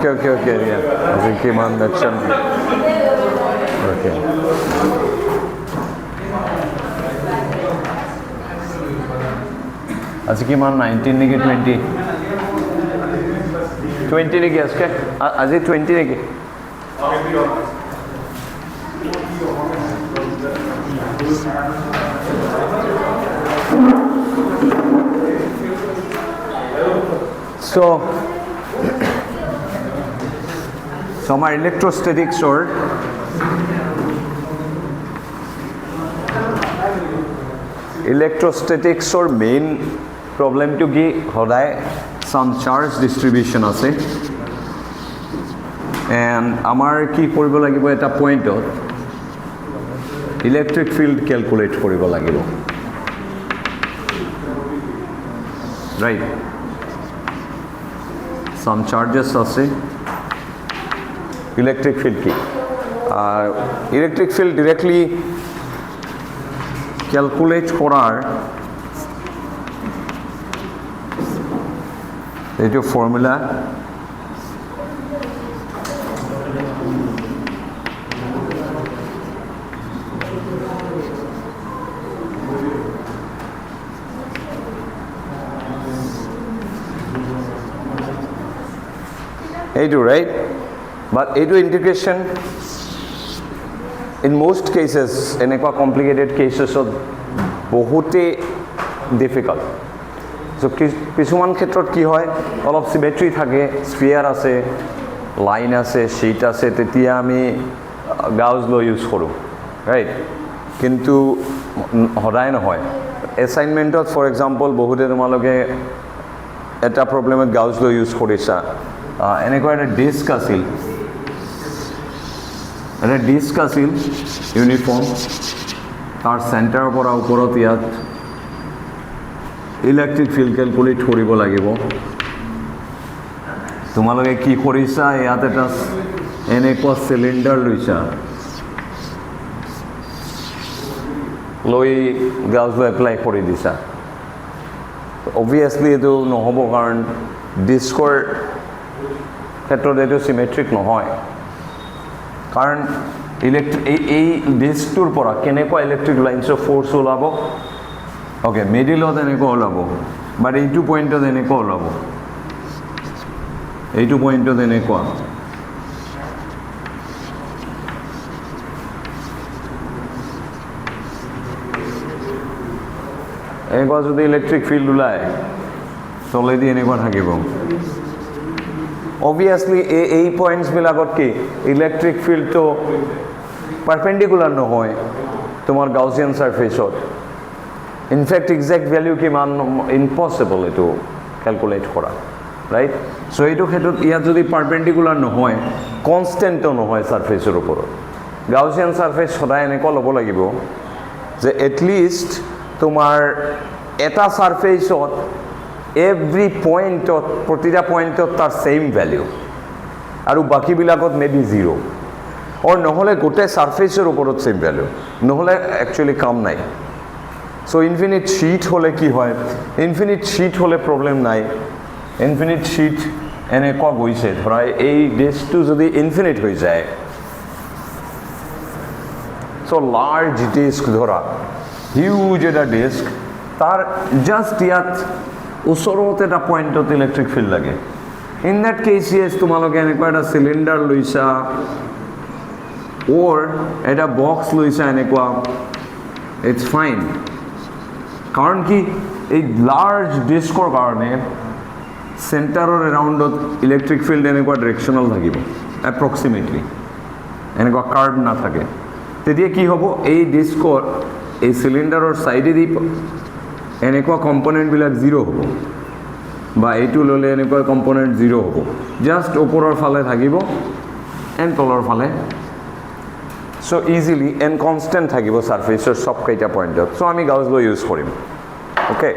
Okay, yeah. As in Kiman mentioned. Okay. As in Kiman 19 niki 20. 20 niki aske? As in 20 niki? So our electrostatics or main problem to ki hodai some charge distribution ase and amar ki koribo lagibo eta point electric field calculate koribo lagibo, right? Some charges ase electric field ki electric field directly calculate korar eto formula eto, right? But eto integration in most cases enekwa complicated cases bohote difficult. So কিছুমান ক্ষেত্ৰত কি হয় অলপ symmetry থাকে, sphere আছে, line আছে, sheet আছে, তেতিয়া আমি Gauss law use কৰো, right? কিন্তু হদাই নহয় assignmentত for example বহুতে তোমালোকে এটা প্ৰবলেমত Gauss law use কৰিছা এনেকুৱা এটা ডিস্ক আছিল ইউনিফৰ্ম তাৰ চেণ্টাৰৰ পৰা ওপৰত ইয়াত ইলেক্ট্ৰিক ফিল্ড ক্যালকুলেট কৰিব লাগিব তোমালোকে কি কৰিছা ইয়াত এটা এনেকুৱা সিলিন্ডাৰ লৈছা লৈ Gauss law এপ্লাই কৰি দিছা obviously এটো নহব কাৰণ ডিস্কৰ ক্ষেত্ৰত এটো সিমেট্ৰিক নহয় কাৰণ এই ডিস্কটোৰ পৰা কেনেকুৱা ইলেক্ট্ৰিক লাইনছ অফ ফোৰ্স ওলাব ওকে মিডিলত এনেকুৱা ওলাব বাট এইটো পইণ্টত এনেকুৱা ওলাব এইটো পইণ্টত এনেকুৱা এনেকুৱা যদি ইলেক্ট্ৰিক ফিল্ড ওলায় তলেদি এনেকুৱা থাকিব obviously এই পয়েন্টস বিলাকত কি ইলেক্ট্রিক ফিল্ড তো পারপেন্ডিকুলার নহয় তোমার গাউসিয়ান সারফেসত ইনফ্যাক্ট এক্সাক্ট ভ্যালু কি মান ইম্পসিবল এটো ক্যালকুলেট করা রাইট সো এইটো ক্ষেত্ৰত ইয়াত যদি পাৰপেন্ডিকুলাৰ নহয় কনস্ট্যান্টও নহয় সাৰফেসৰ ওপৰত গাউসিয়ান সাৰফেস সদায় এনেকুৱা ল'ব লাগিব যে এট লিস্ট তোমাৰ এটা সারফেসত every point protita point tar same value aru baki bilakot maybe 0 or nohole gote surface er oporot same value nohole actually kam nai so infinite sheet hole ki hoy infinite sheet hole problem nai infinite sheet ene ko goise dhora ei disk to jodi infinite hoy jay so large disk dhora huge eta disk tar just yat ওচৰত এটা পয়েন্টত electric field লাগে in that case yes তোমালোকে এনেকুৱা এটা সিলিন্ডাৰ লৈছা or এটা box লৈছা এনেকুৱা ইটস ফাইন কাৰণ কি এই লাৰ্জ ডিস্কৰ কাৰণে সেন্টাৰৰ এৰাউণ্ডত ইলেক্ট্ৰিক ফিল্ড এনেকুৱা ডাইৰেকশনাল থাকিব এপ্ৰক্সিমেটলি এনেকুৱা কাৰ্ভ নাথাকে তেতিয়া কি হ'ব এই ডিস্কৰ এই সিলিন্ডাৰৰ সাইডেদি এনেকুৱা কম্পোনেন্ট বিলাক 0 হ'ব বা এইটো ললে এনেকুৱা কম্পোনেন্ট 0 হ'ব জাস্ট ওপৰৰ ফালে থাকিব এন তলৰ ফালে সো ইজিলি এন কনস্ট্যান্ট থাকিব সাৰফেসৰ সব কেইটা পয়েন্টত সো আমি গাউস ল ইউজ কৰিম ওকে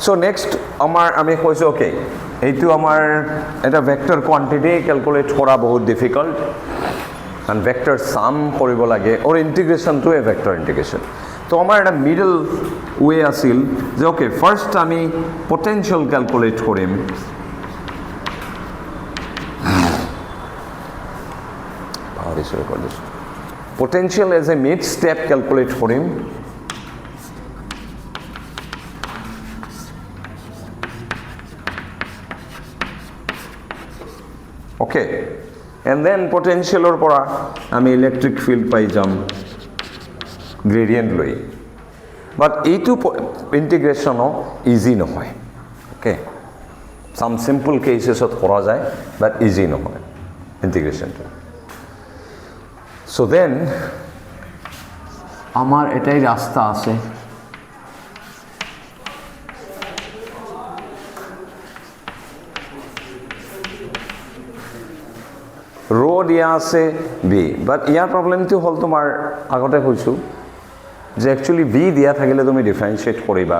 সো নেক্সট আমাৰ আমি কৈছো ওকে এইটো আমাৰ এটা ভেক্টৰ কোয়ান্টিটি ক্যালকুলেট কৰা বহুত difficult and vector sum koribo lage or integration to a vector integration তো আমাৰ এটা মিডল ৱে আছিল যে ওকে ফাৰ্ষ্ট আমি পটেনশিয়াল ক্যালকুলেট কৰিম potential as a mid step calculate কৰিম okay and then potential or পৰা আমি electric field পাই যাম gradient লৈ but এইটো integration easy নহয় okay some simple cases ত কৰা যায় but easy নহয় integration to so then আমাৰ এটাই ৰাস্তা আছে ৰো দিয়া আছে বি বাট ইয়াৰ প্ৰবলেমটো হল তোমাৰ আগতে কৈছো যে একচুয়ালি বি দিয়া থাকিলে তুমি ডিফাৰেন্সিয়েট কৰিবা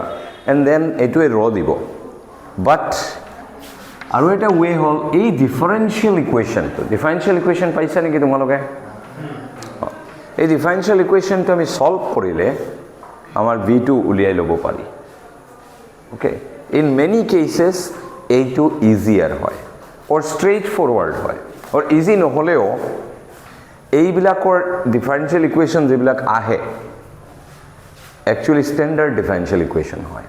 এন্ড দেন এটোৱে ৰ দিব বাট আৰু এটা ওয়ে হল এই ডিফাৰেন্সিয়েল ইকুৱেশ্যন পাইছা নেকি তোমালোকে এই ডিফাৰেন্সিয়েল ইকুৱেশ্যনটো আমি সলভ কৰিলে আমাৰ v2 উলিয়াই ল'ব পাৰি ওকে ইন মেনি কেसेस এইটো ইজিয়াৰ হয় অৰ ষ্ট্ৰেইট ফৰৱাৰ্ড হয় অৰ ইজি নহলেও এইবিলাকৰ ডিফাৰেন্সিয়েল ইকুৱেশ্যন যেবিলাক আহে একচুয়ালি স্ট্যান্ডাৰ্ড ডিফাৰেন্সিয়াল ইকুয়েশন হয়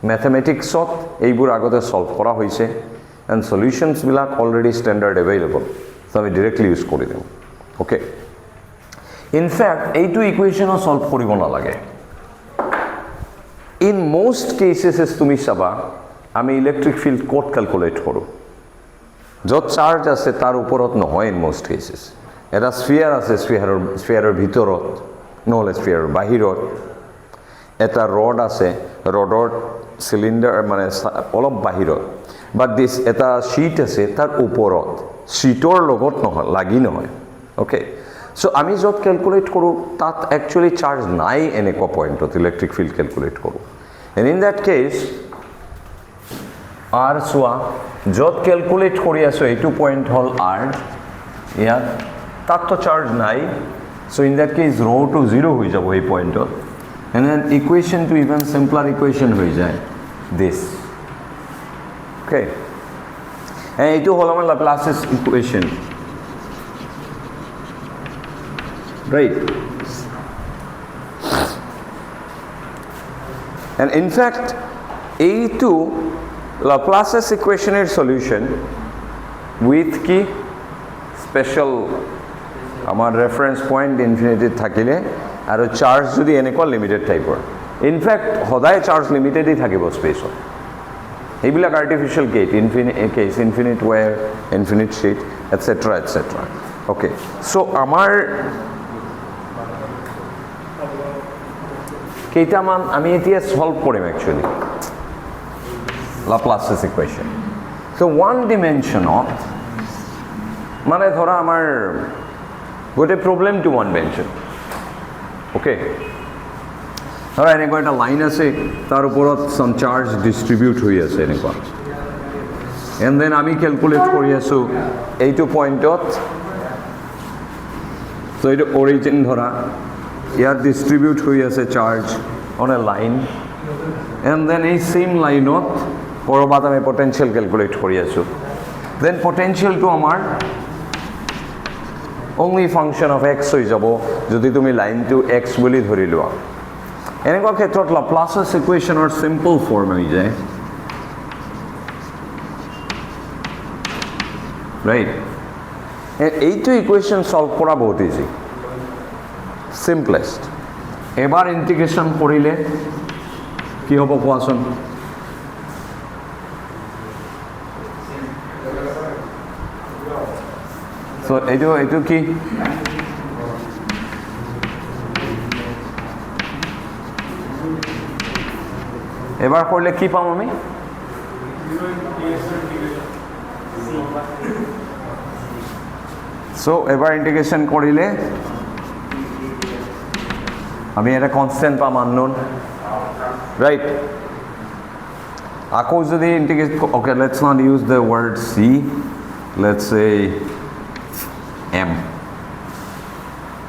ম্যাথমেটিক্সত এইবোৰ আগতে সলভ কৰা হৈছে এন্ড সলিউশনস বিলাক অলৰেডি স্ট্যান্ডাৰ্ড अवेलेबल সো আমি ডাইৰেক্টলি ইউজ কৰি দিম ওকে ইন ফ্যাক্ট এইটো ইকুয়েশনও সলভ কৰিব নালাগে ইন মোস্ট কেसेस তুমি চাবা আমি ইলেক্ট্ৰিক ফিল্ড কোড ক্যালকুলেট কৰো যত চাৰ্জ আছে তাৰ ওপৰত নহয় ইন মোস্ট কেसेस এটা স্ফিয়াৰ আছে স্ফিয়াৰৰ ভিতৰত নহলে স্ফিয়াৰৰ বাহিৰত এটা ৰড আছে ৰডৰ সিলিন্ডাৰ মানে অলপ বাহিৰত বাট দিস এটা শীট আছে তাৰ ওপৰত শীটৰ লগত নহয় লাগি নহয় ওকে সো আমি যত ক্যালকুলেট কৰো তাত একচুয়ালি চাৰ্জ নাই এনেকুৱা পয়েন্টত ইলেক্ট্ৰিক ফিল্ড ক্যালকুলেট কৰো এন্ড ইন দ্যাট কেস আৰ সোয়া যত ক্যালকুলেট কৰি আছো এইটো পয়েন্ট হল আর ইয়াত তাত তো চার্জ নাই so in that case rho to 0 হৈ যাব এই পয়েন্টত and then equation to even simpler equation হৈ যায় this okay and এইটো হল আমাৰ Laplace's equation right and in fact এইটো Laplace's equation এর solution with কি special আমাৰ reference point infinity থাকিলে আৰু চাৰ্জ যদি এনেকুৱা লিমিটেড টাইপৰ ইনফ্যাক্ট সদায় চাৰ্জ লিমিটেডই থাকিব স্পেসত এইবিলাক artificial gate infinite wire infinite sheet etcetera okay so আমাৰ কেইটামান আমি এতিয়া সলভ কৰিম actually Laplace's equation so one dimension of মানে ধৰা আমাৰ গোটে problem to one dimension okay ধৰা এনেকুৱা এটা লাইন আছে তাৰ ওপৰত সাম চাৰ্জ ডিস্ট্ৰিবিউট হৈ আছে এনেকুৱা এন্ড দেন আমি ক্যালকুলেট কৰি আছো এইটো পয়েন্টত সো এইটো অৰিজিন ধৰা ইয়াত ডিস্ট্ৰিবিউট হৈ আছে charge on a line and then এই সেম লাইনত কৰবাত আমি পটেনশিয়াল ক্যালকুলেট কৰি আছো দেন পটেনশিয়ালটো আমাৰ only function of x হৈ যাব যদি তুমি লাইনটো x বুলি ধৰি লোৱা এনেকুৱা ক্ষেত্ৰত Laplace's equation or simple form হৈ যায় right এইটো ইকুয়েশন সলভ কৰা বহুত ইজি simplest এবাৰ ইন্টিগ্ৰেশন কৰিলে কি হ'ব কোৱাচোন সো এইটো কি এবাৰ কৰিলে কি পাম আমি সো এবাৰ ইন্টিগ্ৰেশন কৰিলে আমি এটা কনস্ট্যান্ট পাম আননোন রাইট আকৌ যদি integrate okay let's not use the word C let's say m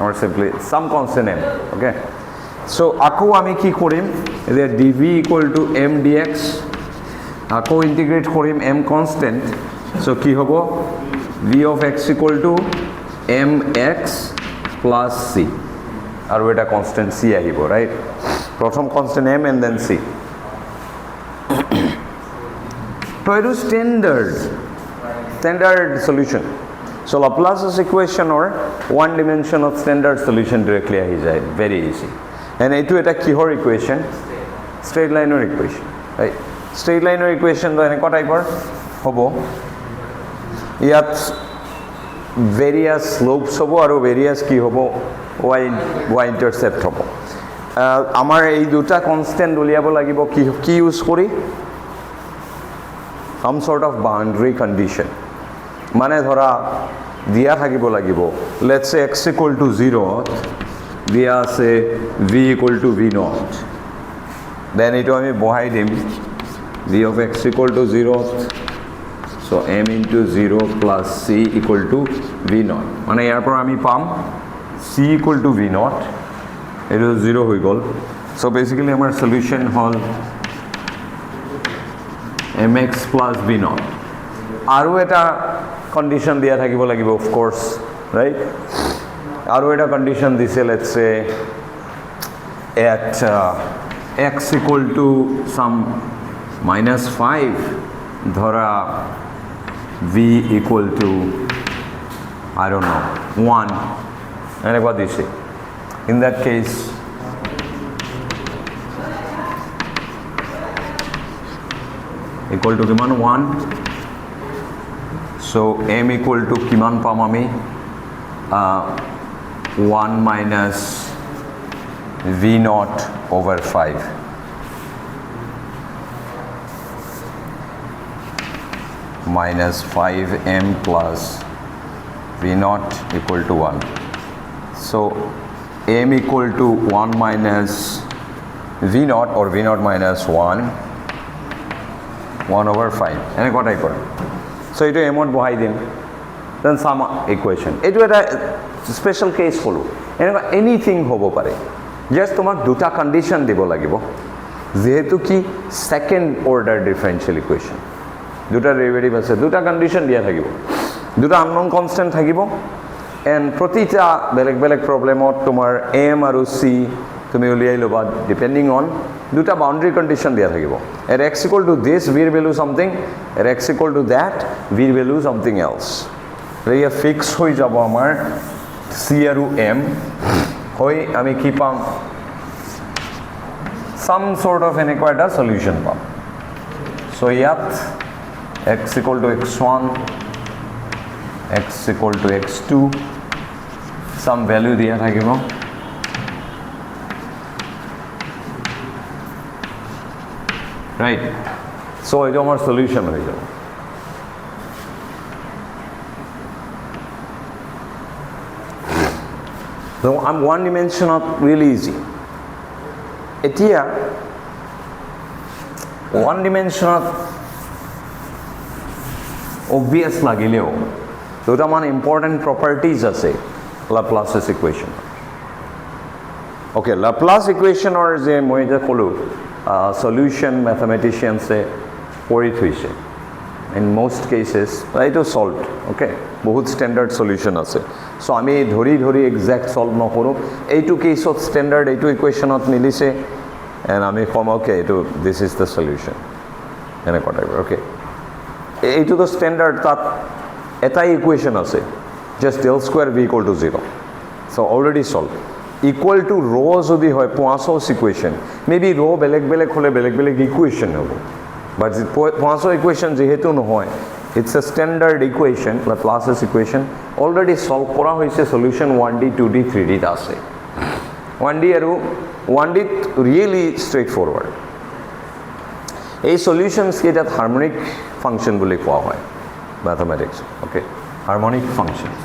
or simply some constant m okay so আকৌ আমি কি কৰিম এতিয়া dv equal to m dx আকৌ ইন্টিগ্ৰেট কৰিম m কনস্ট্যান্ট সো কি হ'ব v of x equal to mx plus c আৰু এটা কনস্ট্যান্ট c আহিব ৰাইট প্ৰথম constant m and then c তো এইটো standard solution so Laplace's equation or one dimension of standard solution directly ahi jay very easy and এইটো এটা কিহৰ equation straight line or equation right straight line or equation তো এনেকুৱা টাইপৰ হ'ব ইয়াত various slopes হ'ব আৰু various কি হ'ব y intercept হ'ব আমাৰ এই দুটা কনস্ট্যান্ট উলিয়াব লাগিব কি ইউজ কৰি some sort of boundary condition মানে ধৰা দিয়া থাকিব লাগিব let's say x equal to 0 দিয়া আছে v equal to v naught then এইটো আমি বহাই দিম v of x equal to 0 so m into 0 plus c equal to v naught মানে ইয়াৰ পৰা আমি পাম c equal to v naught এইটো 0 হৈ গল so basically আমাৰ solution হল mx plus v naught আৰু এটা condition দিয়া থাকিব লাগিব of course right আৰু এটা condition দিছে let's say at x equal to some minus 5 ধৰা v equal to I don't know 1 এনেকুৱা দিছে in that case equal to kiman 1 so m equal to kiman pam ami 1 minus v naught over 5 minus 5m plus v naught equal to 1 so m equal to 1 minus v naught or v naught minus 1 1 over 5 এনেকুৱা টাইপৰ so এইটো m ত বহাই দিম then some equation এইটো এটা special case হলো এনেকুৱা anything হ'ব পাৰে জাস্ট তোমাক দুটা কন্ডিশন দিব লাগিব যেহেতু কি সেকেন্ড অর্ডার ডিফারেনশিয়াল ইকুয়েশন দুটা ডেরিভেটিভ আছে দুটা কন্ডিশন দিয়া থাকিব দুটা আননোন কনস্ট্যান্ট থাকিব এন্ড প্ৰতিটা বেলেগ বেলেগ প্ৰবলেমত তোমাৰ m আৰু c তুমি উলিয়াই লবা ডিপেন্ডিং অন দুটা বাউন্ডারি কন্ডিশন দিয়া থাকিব at x equal to this v value something at x equal to that v value something else ৰেয়া ফিক্স হৈ যাব আমাৰ c আৰু m হৈ আমি কি পাম some sort of এনেকুৱা এটা সলিউশন পাম so ইয়াত x equal to x1 x equal to x2 some value দিয়া থাকিব right so এইটো আমাৰ সলিউশন হৈ যাব so I'm one dimension of really easy এতিয়া one dimension of obvious লাগিলেও দুটা মান ইম্পৰ্টেন্ট প্ৰপাৰ্টিজ আছে Laplace's equation okay Laplace equation or যে মই যে কলো solution mathematicians পঢ়ি থৈছে in most cases এইটো solved okay বহুত standard solution আছে so আমি ধৰি ধৰি exact solve নকৰো এইটো কেছত standard এইটো equationত মিলিছে and আমি কম okay এইটো this is the solution এনেকুৱা টাইপৰ okay এইটো তো standard তাত এটাই equation আছে just del square v equal to 0 so already solved equal to rho যদি হয় Poisson's equation maybe rho বেলেগ বেলেগ হলে বেলেগ বেলেগ equation হ'ব but Poisson equation যেহেতু নহয় it's a standard equation Laplace's equation already solve কৰা হৈছে solution 1D 2D 3D ত আছে 1D আৰু 1D really straightforward এই solutions কেইটাত harmonic function বুলি কোৱা হয় mathematics okay harmonic functions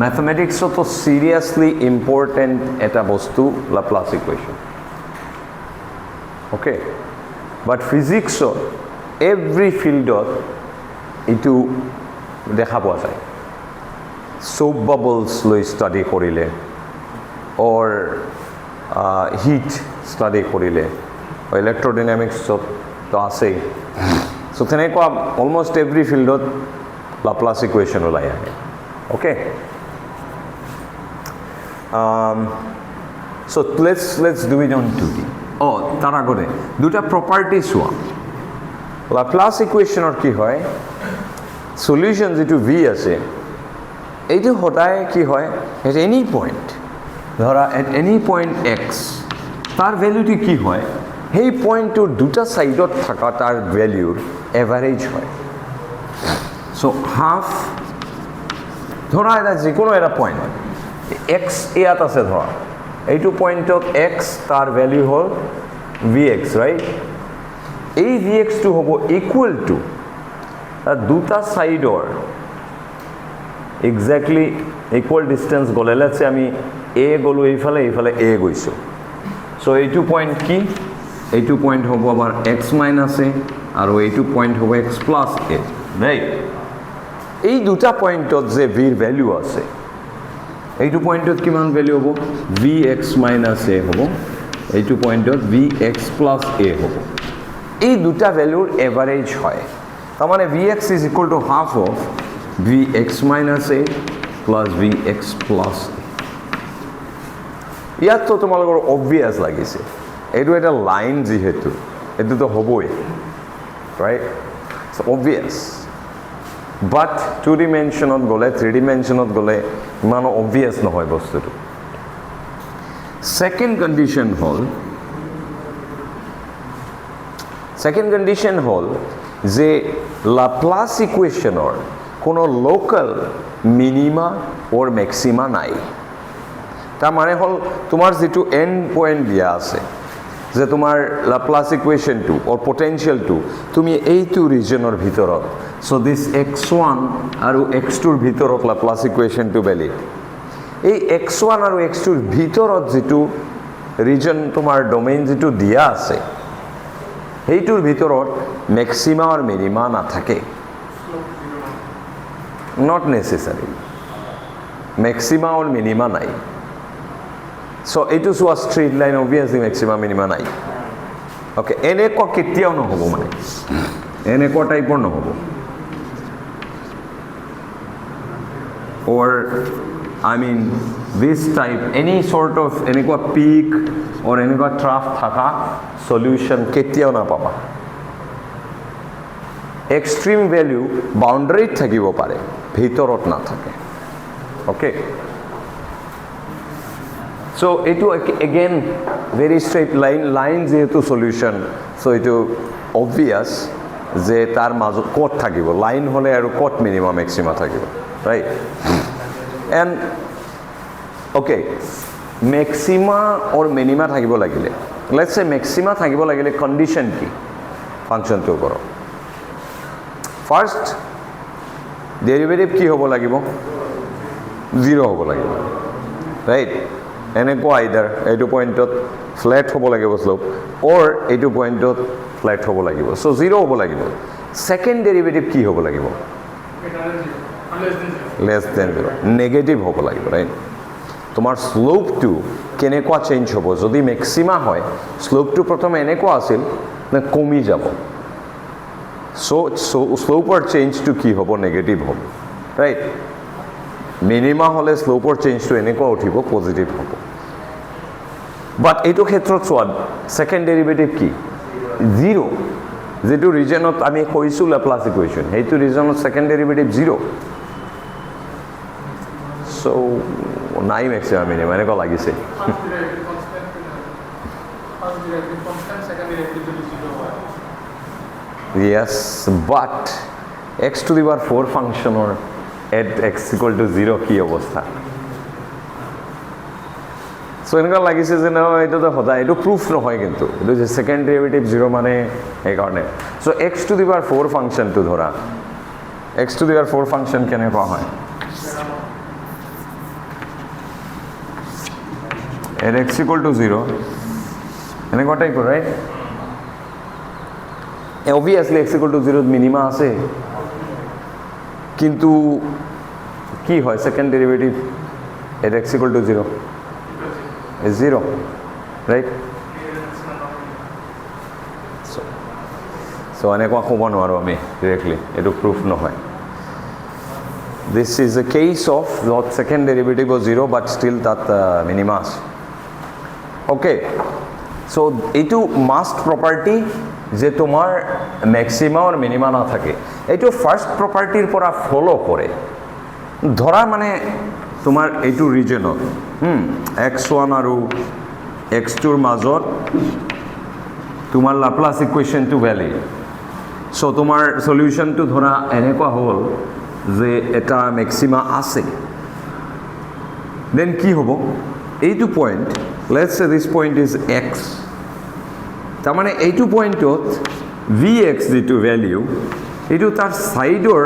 mathematics so seriously important eta bostu Laplace equation okay but physics so every field itu dekha poa jay soap bubbles লৈ study কৰিলে or heat study কৰিলে electrodynamics তো আছেই so তেনেকুৱা almost every fieldত Laplace equation ওলাই আহে okay so let's do it on 2D তাৰ আগতে দুটা property চোৱা Laplace equation কি হয় solution যেটো v আছে এইটো হঠাই কি হয় at any point ধৰা at any point x তাৰ ভ্যালুটি কি হয় সেই পয়েন্টৰ দুটা সাইডত থাকা তাৰ ভ্যালুৰ এভাৰেজ হয় সো হাফ ধৰা এটা যিকোনো এটা পয়েন্ট x ইয়াত আছে ধৰা এইটো পয়েন্টত x তাৰ ভ্যালু হল vx ৰাইট এই vx টো হ'ব ইকুয়াল টু দুটা সাইডৰ এক্স্যাক্টলি ইকুয়াল ডিসটেন্স গলে লেটস সে আমি a গলো এইফালে এইফালে a গৈছো সো এইটো পয়েন্ট কি এইটো পয়েন্ট হ'ব আবার x মাইনাস a আৰু এইটো পয়েন্ট হ'ব x প্লাস a রাইট এই দুটা পয়েন্টত যে v এর ভ্যালু আছে এইটো পয়েন্টত কিমান ভ্যালু হ'ব vx মাইনাস a হ'ব এইটো পয়েন্টত vx প্লাস a হ'ব এই দুটা ভ্যালুৰ এভারেজ হয় তার মানে vx is equal to half of vx minus a plus vx plus a ইয়াত তো তোমালোকৰ obvious লাগিছে এইটো এটা লাইন যেহেতু এটো তো হবই right so obvious but 2 dimensionত গলে 3 dimensionত গলে ইমান obvious নহয় বস্তুটো second condition হল যে Laplace equationৰ কোনো লোকাল মিনিমা or ম্যাক্সিমা নাই তার মানে হল তোমার যেটো এন্ড পয়েন্ট দিয়া আছে যে তোমার Laplace equation টো or potential টো তুমি এইটো ৰিজনৰ ভিতৰত so this x1 আৰু x2 ৰ ভিতৰত Laplace equation টো ভ্যালিড এই x1 আৰু x2 ৰ ভিতৰত যেটো ৰিজন তোমাৰ ডোমেইন যেটো দিয়া আছে এইটোৰ ভিতৰত ম্যাক্সিমা আর মিনিমা না থাকে not necessary maxima or minima নাই so এইটো so straight line obviously maxima minima নাই okay এনে ক কেতিয়াও নহব মানে এনে ক টাইপৰ নহব or I mean this type any sort of এনেকুৱা peak or এনেকুৱা trough থাকা solution কেতিয়াও না পাবা extreme value boundary থাকিব পাৰে ভিতৰত না থাকে okay so etu again very straight line যেহেতু solution so etu obvious যে তার মাঝ কত থাকিব লাইন হলে আৰু কত মিনিমা ম্যাক্সিমা থাকিব right and okay maxima or minima থাকিব লাগিলে let's say ম্যাক্সিমা থাকিব লাগিলে condition কি ফাংশন তো করো ফার্স্ট ডেরিভেটিভ কি হব লাগিব 0 হব লাগিব রাইট এনেকো আইদার এইটো পয়েন্টত ফ্ল্যাট হব লাগিব স্লোপ অর এইটো পয়েন্টত ফ্ল্যাট হব লাগিব সো 0 হব লাগিব সেকেন্ড ডেরিভেটিভ কি হব লাগিব লেস দেন 0 নেগেটিভ হব লাগিব রাইট তোমার স্লোপ টু কেনেকুৱা চেঞ্জ হব যদি ম্যাক্সিমা হয় স্লোপ টু প্ৰথমে এনেকুৱা আছিল না কমি যাব so slope change to কি হব নেগেটিভ হব রাইট মিনিমা হলে slope change to এনেকুৱা উঠিব পজিটিভ হব বাট এইটো ক্ষেত্ৰত সোৱা সেকেন্ড ডেরিভেটিভ কি 0 যেটো রিজনত আমি কৈছো Laplace equation এইটো রিজনত সেকেন্ড ডেরিভেটিভ 0 so নাই ম্যাক্সিমা মিনিমা এনেকুৱা লাগিছে yes but x to the power 4 function or at x equal to 0 কি অবস্থা সো এনেকুৱা লাগিছে যে না এটা তো হতা এটা প্রুফ নহয় কিন্তু এটা যে সেকেন্ড ডেরিভেটিভ 0 মানে এই কারণে so x to the power 4 function তো ধরা x to the power 4 function কেনে পাওয়া হয় at x equal to 0 এনেকুৱা type right obviously x equal to 0 minima আছে কিন্তু কি হয় second derivative at x equal to 0 is 0, right? So এনেকুৱা ক'ব নোৱাৰোঁ আমি directly, এইটো proof নহয়. This is a case of the second derivative of 0 but still that minima আছে. Okay, so এইটো must property যে তোমাৰ maxima or minima না থাকে, এইটো first propertyৰ পৰা follow কৰে. ধৰা মানে তোমাৰ এইটো ৰিজনত x1 আৰু x2ৰ মাজত তোমাৰ লাপ্লাছ ইকুৱেশ্যনটো ভ্যালিড. সো তোমাৰ সলিউশনটো ধৰা এনেকুৱা হ'ল যে এটা ম্যাক্সিমা আছে, দেন কি হ'ব এইটো point, let's say this point is x, তাৰ মানে এইটো পয়েন্টত vx যেটো ভ্যালু এইটো তাৰ সাইডৰ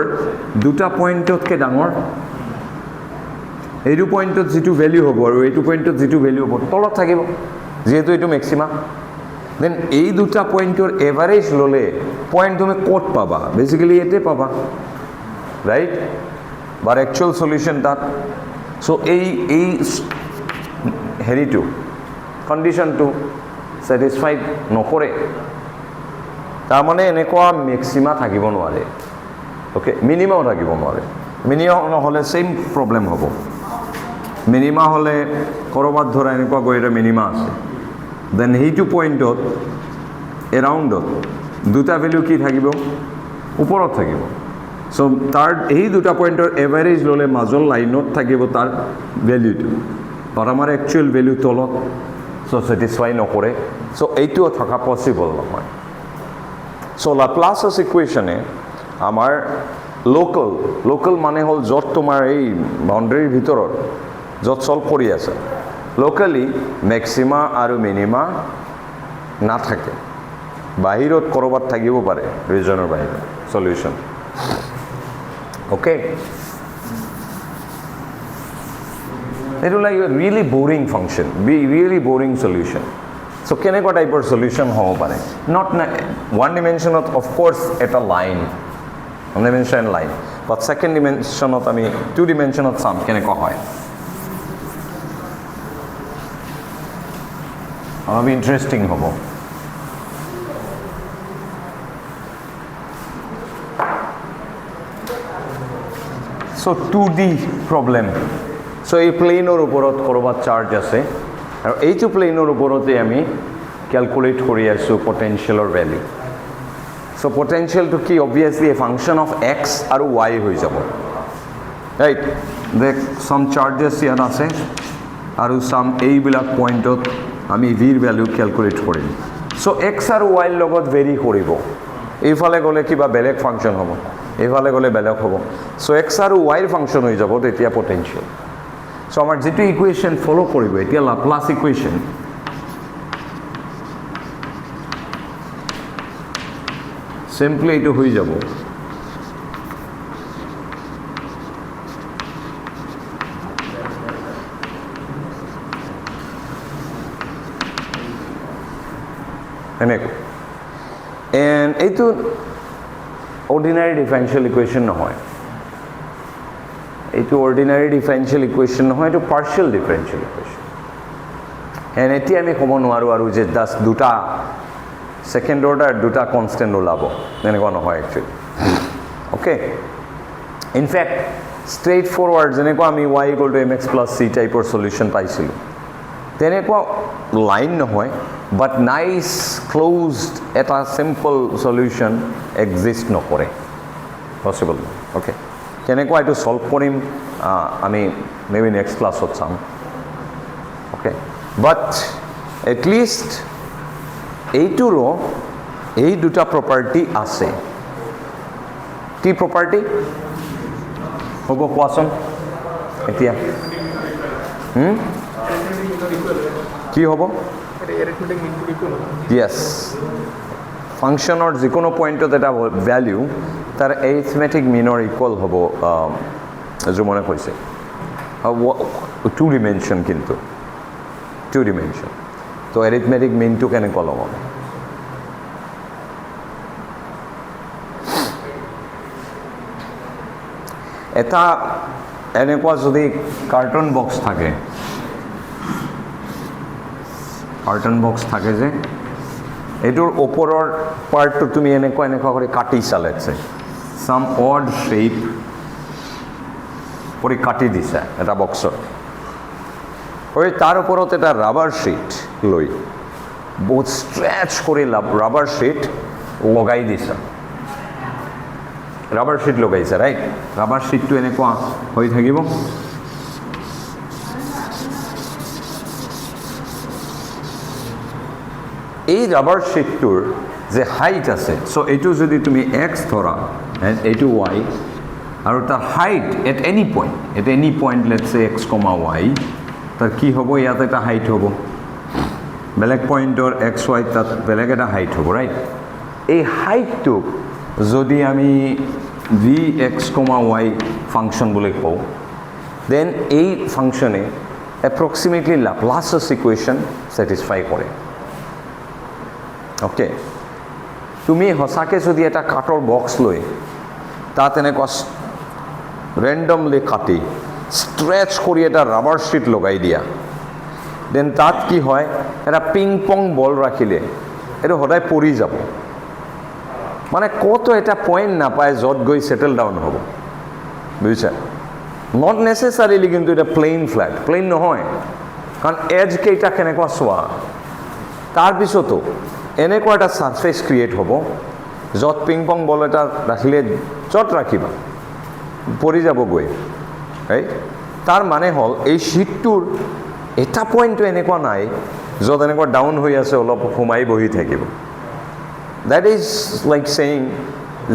দুটা পয়েন্টতকৈ ডাঙৰ, এইটো পয়েন্টত যেটো ভ্যালু হ'ব আৰু এইটো পয়েন্টত যেটো ভ্যালু হ'ব তলত থাকিব যেহেতু এইটো ম্যাক্সিমা. দেন এই দুটা পয়েন্টৰ এভারেজ ললে পয়েন্ট তুমি ক'ত পাবা, বেসিক্যালি এতে পাবা, রাইট? বাট অ্যাকচুয়াল সলিউশন তাত. সো এই হেৰিটো কন্ডিশনটো স্যাটিসফাইড নকৰে, তাৰ মানে এনেকুৱা ম্যাক্সিমা থাকিব নোৱাৰে. ওকে, মিনিমাও থাকিব নোৱাৰে. মিনিমাম নহ'লে সেম প্ৰবলেম হ'ব. মিনিমা হলে কৰবাত ধৰা এনেকুৱা গৈ এটা মিনিমা আছে, দেন সেইটো পয়েন্টত এৰাউণ্ডত দুটা ভ্যালু কি থাকিব, ওপৰত থাকিব. সো তাৰ এই দুটা পয়েন্টৰ এভাৰেজ ললে মাজৰ লাইনত থাকিব তাৰ ভ্যালুটো, বাট আমাৰ একচুৱেল ভ্যালু তলত. সো স্যাটিসফাই নকৰে, সো এইটোও থকা পসিবল নহয়. সো লাপ্লাছৰ ইকুৱেশ্যনে আমাৰ লোকাল মানে হ'ল য'ত তোমাৰ এই বাউণ্ডাৰীৰ ভিতৰত য'ত সলভ কৰি আছে, লোকালি ম্যাক্সিমা আৰু মিনিমা নাথাকে, বাহিৰত কৰবাত থাকিব পাৰে, ৰিজনৰ বাহিৰত সলিউশন. ওকে, এইটো like really boring function, really boring solution. So কেনেকুৱা টাইপৰ সলিউশন হ'ব পাৰে, নট ওৱান ডিমেনশ্যনত অফক'ৰ্ছ এটা লাইন, ওৱান ডিমেনশ্যন লাইন, বাট ছেকেণ্ড ডিমেনশ্যনত আমি টু ডিমেনশ্যনত চাম কেনেকুৱা হয়. অলপ ইন্টাৰেস্টিং হ'ব. So 2D problem. সো এই প্লেনৰ ওপৰত কৰবাত চাৰ্জ আছে আৰু এইটো প্লেনৰ ওপৰতে আমি ক্যালকুলেট কৰি আছো পটেনশিয়েলৰ ভ্যালু. সো পটেনশিয়েলটো কি, obviously A function of x আৰু y হৈ যাব, ৰাইট? দেখ সাম চাৰ্জেছ ইয়াত আছে আৰু সাম এইবিলাক পয়েন্টত আমি ভিৰ ভ্যালু ক্যালকুলেট কৰিম. সো x আৰু y লগত ভেৰি কৰিব, এইফালে গ'লে কিবা বেলেগ ফাংশন হ'ব, এইফালে গ'লে বেলেগ হ'ব. সো x আৰু y ফাংশন হৈ যাব তেতিয়া পটেনশিয়েল. সো আমাৰ যেটো ইকুৱেশ্যন ফলো কৰিব এতিয়া লাপ্লাছ ইকুৱেশ্যন, সিম্পলি এইটো হৈ যাব এনেকৈ. এণ্ড এইটো অৰ্ডিনাৰী ডিফাৰেনশিয়েল ইকুৱেশ্যন নহয়, এইটো অৰ্ডিনাৰী ডিফাৰেনশিয়েল ইকুৱেশ্যন নহয়, এইটো পাৰ্চিয়েল ডিফাৰেনশিয়েল ইকুৱেশ্যন. এণ্ড এতিয়া আমি ক'ব নোৱাৰোঁ আৰু যে জাষ্ট দুটা সেকেন্ড অৰ্ডাৰ দুটা কনষ্টেণ্ট ওলাব, এনেকুৱা নহয় actually. Okay, in fact straightforward যেনেকুৱা আমি y equal to mx plus c টাইপৰ সলিউশ্যন পাইছিলোঁ, তেনেকুৱা লাইন নহয়, বাট নাইচ ক্লোজড এটা সিম্পল সলিউশ্যন এক্সিষ্ট নকৰে, পচিবল নহয়. ওকে, কেনেকুৱা এইটো সলভ কৰিম আমি মেবি নেক্সট ক্লাছত চাম. ওকে, বাট এটলিষ্ট এইটোৰো এই দুটা প্ৰপাৰ্টি আছে. কি প্ৰপাৰ্টি হ'ব কোৱাচোন এতিয়া? কি হ'ব? ইয়েছ, ফাংশনৰ যিকোনো পয়েন্টত এটা ভ্যালু তাৰ এৰিথমেটিক মিনৰ ইকুৱেল হ'ব, জুমনে কৈছে 2 ডিমেনশ্যন, কিন্তু 2 ডিমেনশ্যন. তো এৰিথমেটিক মিনটো কেনেকুৱা ল'ব? এনেকুৱা যদি কাৰ্টন বক্স থাকে, যে এইটোৰ ওপৰৰ পাৰ্টটো তুমি এনেকুৱা কৰি কাটিছা, লেটছে সাম অড শেপ কৰি কাটি দিছা এটা বক্সত, আৰু তাৰ ওপৰত এটা ৰাবাৰ শ্বিট লৈ বহুত ষ্ট্ৰেচ কৰি ৰাবাৰ শ্বিট লগাই দিছা, ৰাবাৰ শ্বিট লগাইছা, ৰাইট? ৰাবাৰ শ্বিটটো এনেকুৱা হৈ থাকিব, এই ৰাবাৰ শ্বিটটোৰ যে হাইট আছে, চ' এইটো যদি তুমি এক্স ধৰা এণ্ড এইটো ৱাই, আৰু তাৰ height at any point let's চে এক্স কমা ৱাই, তাৰ কি হ'ব, ইয়াত এটা হাইট হ'ব, বেলেগ পইণ্টৰ এক্স ৱাই তাত বেলেগ এটা হাইট হ'ব, ৰাইট? এই হাইটটোক যদি আমি ভি এক্স কমা ৱাই ফাংচন বুলি কওঁ, দেন এই ফাংচনে এপ্ৰক্সিমেটলি লাপ্লাছৰ ইকুৱেশ্যন ছেটিছফাই কৰে। অ'কে, তুমি সঁচাকৈ যদি এটা কাঠৰ বক্স লৈ তাত এনেকুৱা ৰেণ্ডমলি কাটি ষ্ট্ৰেচ কৰি এটা ৰাবাৰ শ্বিট লগাই দিয়া, দেন তাত কি হয়, এটা পিং পং বল ৰাখিলে এইটো সদায় পৰি যাব, মানে ক'তো এটা পইণ্ট নাপায় য'ত গৈ ছেটেল ডাউন হ'ব, বুজিছা? নট নেচেচাৰিলি কিন্তু এটা প্লেইন নহয়, কাৰণ এজ কেইটা কেনেকুৱা চোৱা, তাৰপিছতো এনেকুৱা এটা ছাৰ্ফেচ ক্ৰিয়েট হ'ব য'ত পিং পং বল এটা ৰাখিলে য'ত ৰাখিবা পৰি যাব গৈ, ৰাইট? তাৰ মানে হ'ল এই শ্বিটটোৰ এটা পইণ্টটো এনেকুৱা নাই য'ত এনেকুৱা ডাউন হৈ আছে অলপ সোমাই বহি থাকিব। দেট ইজ লাইক ছেইং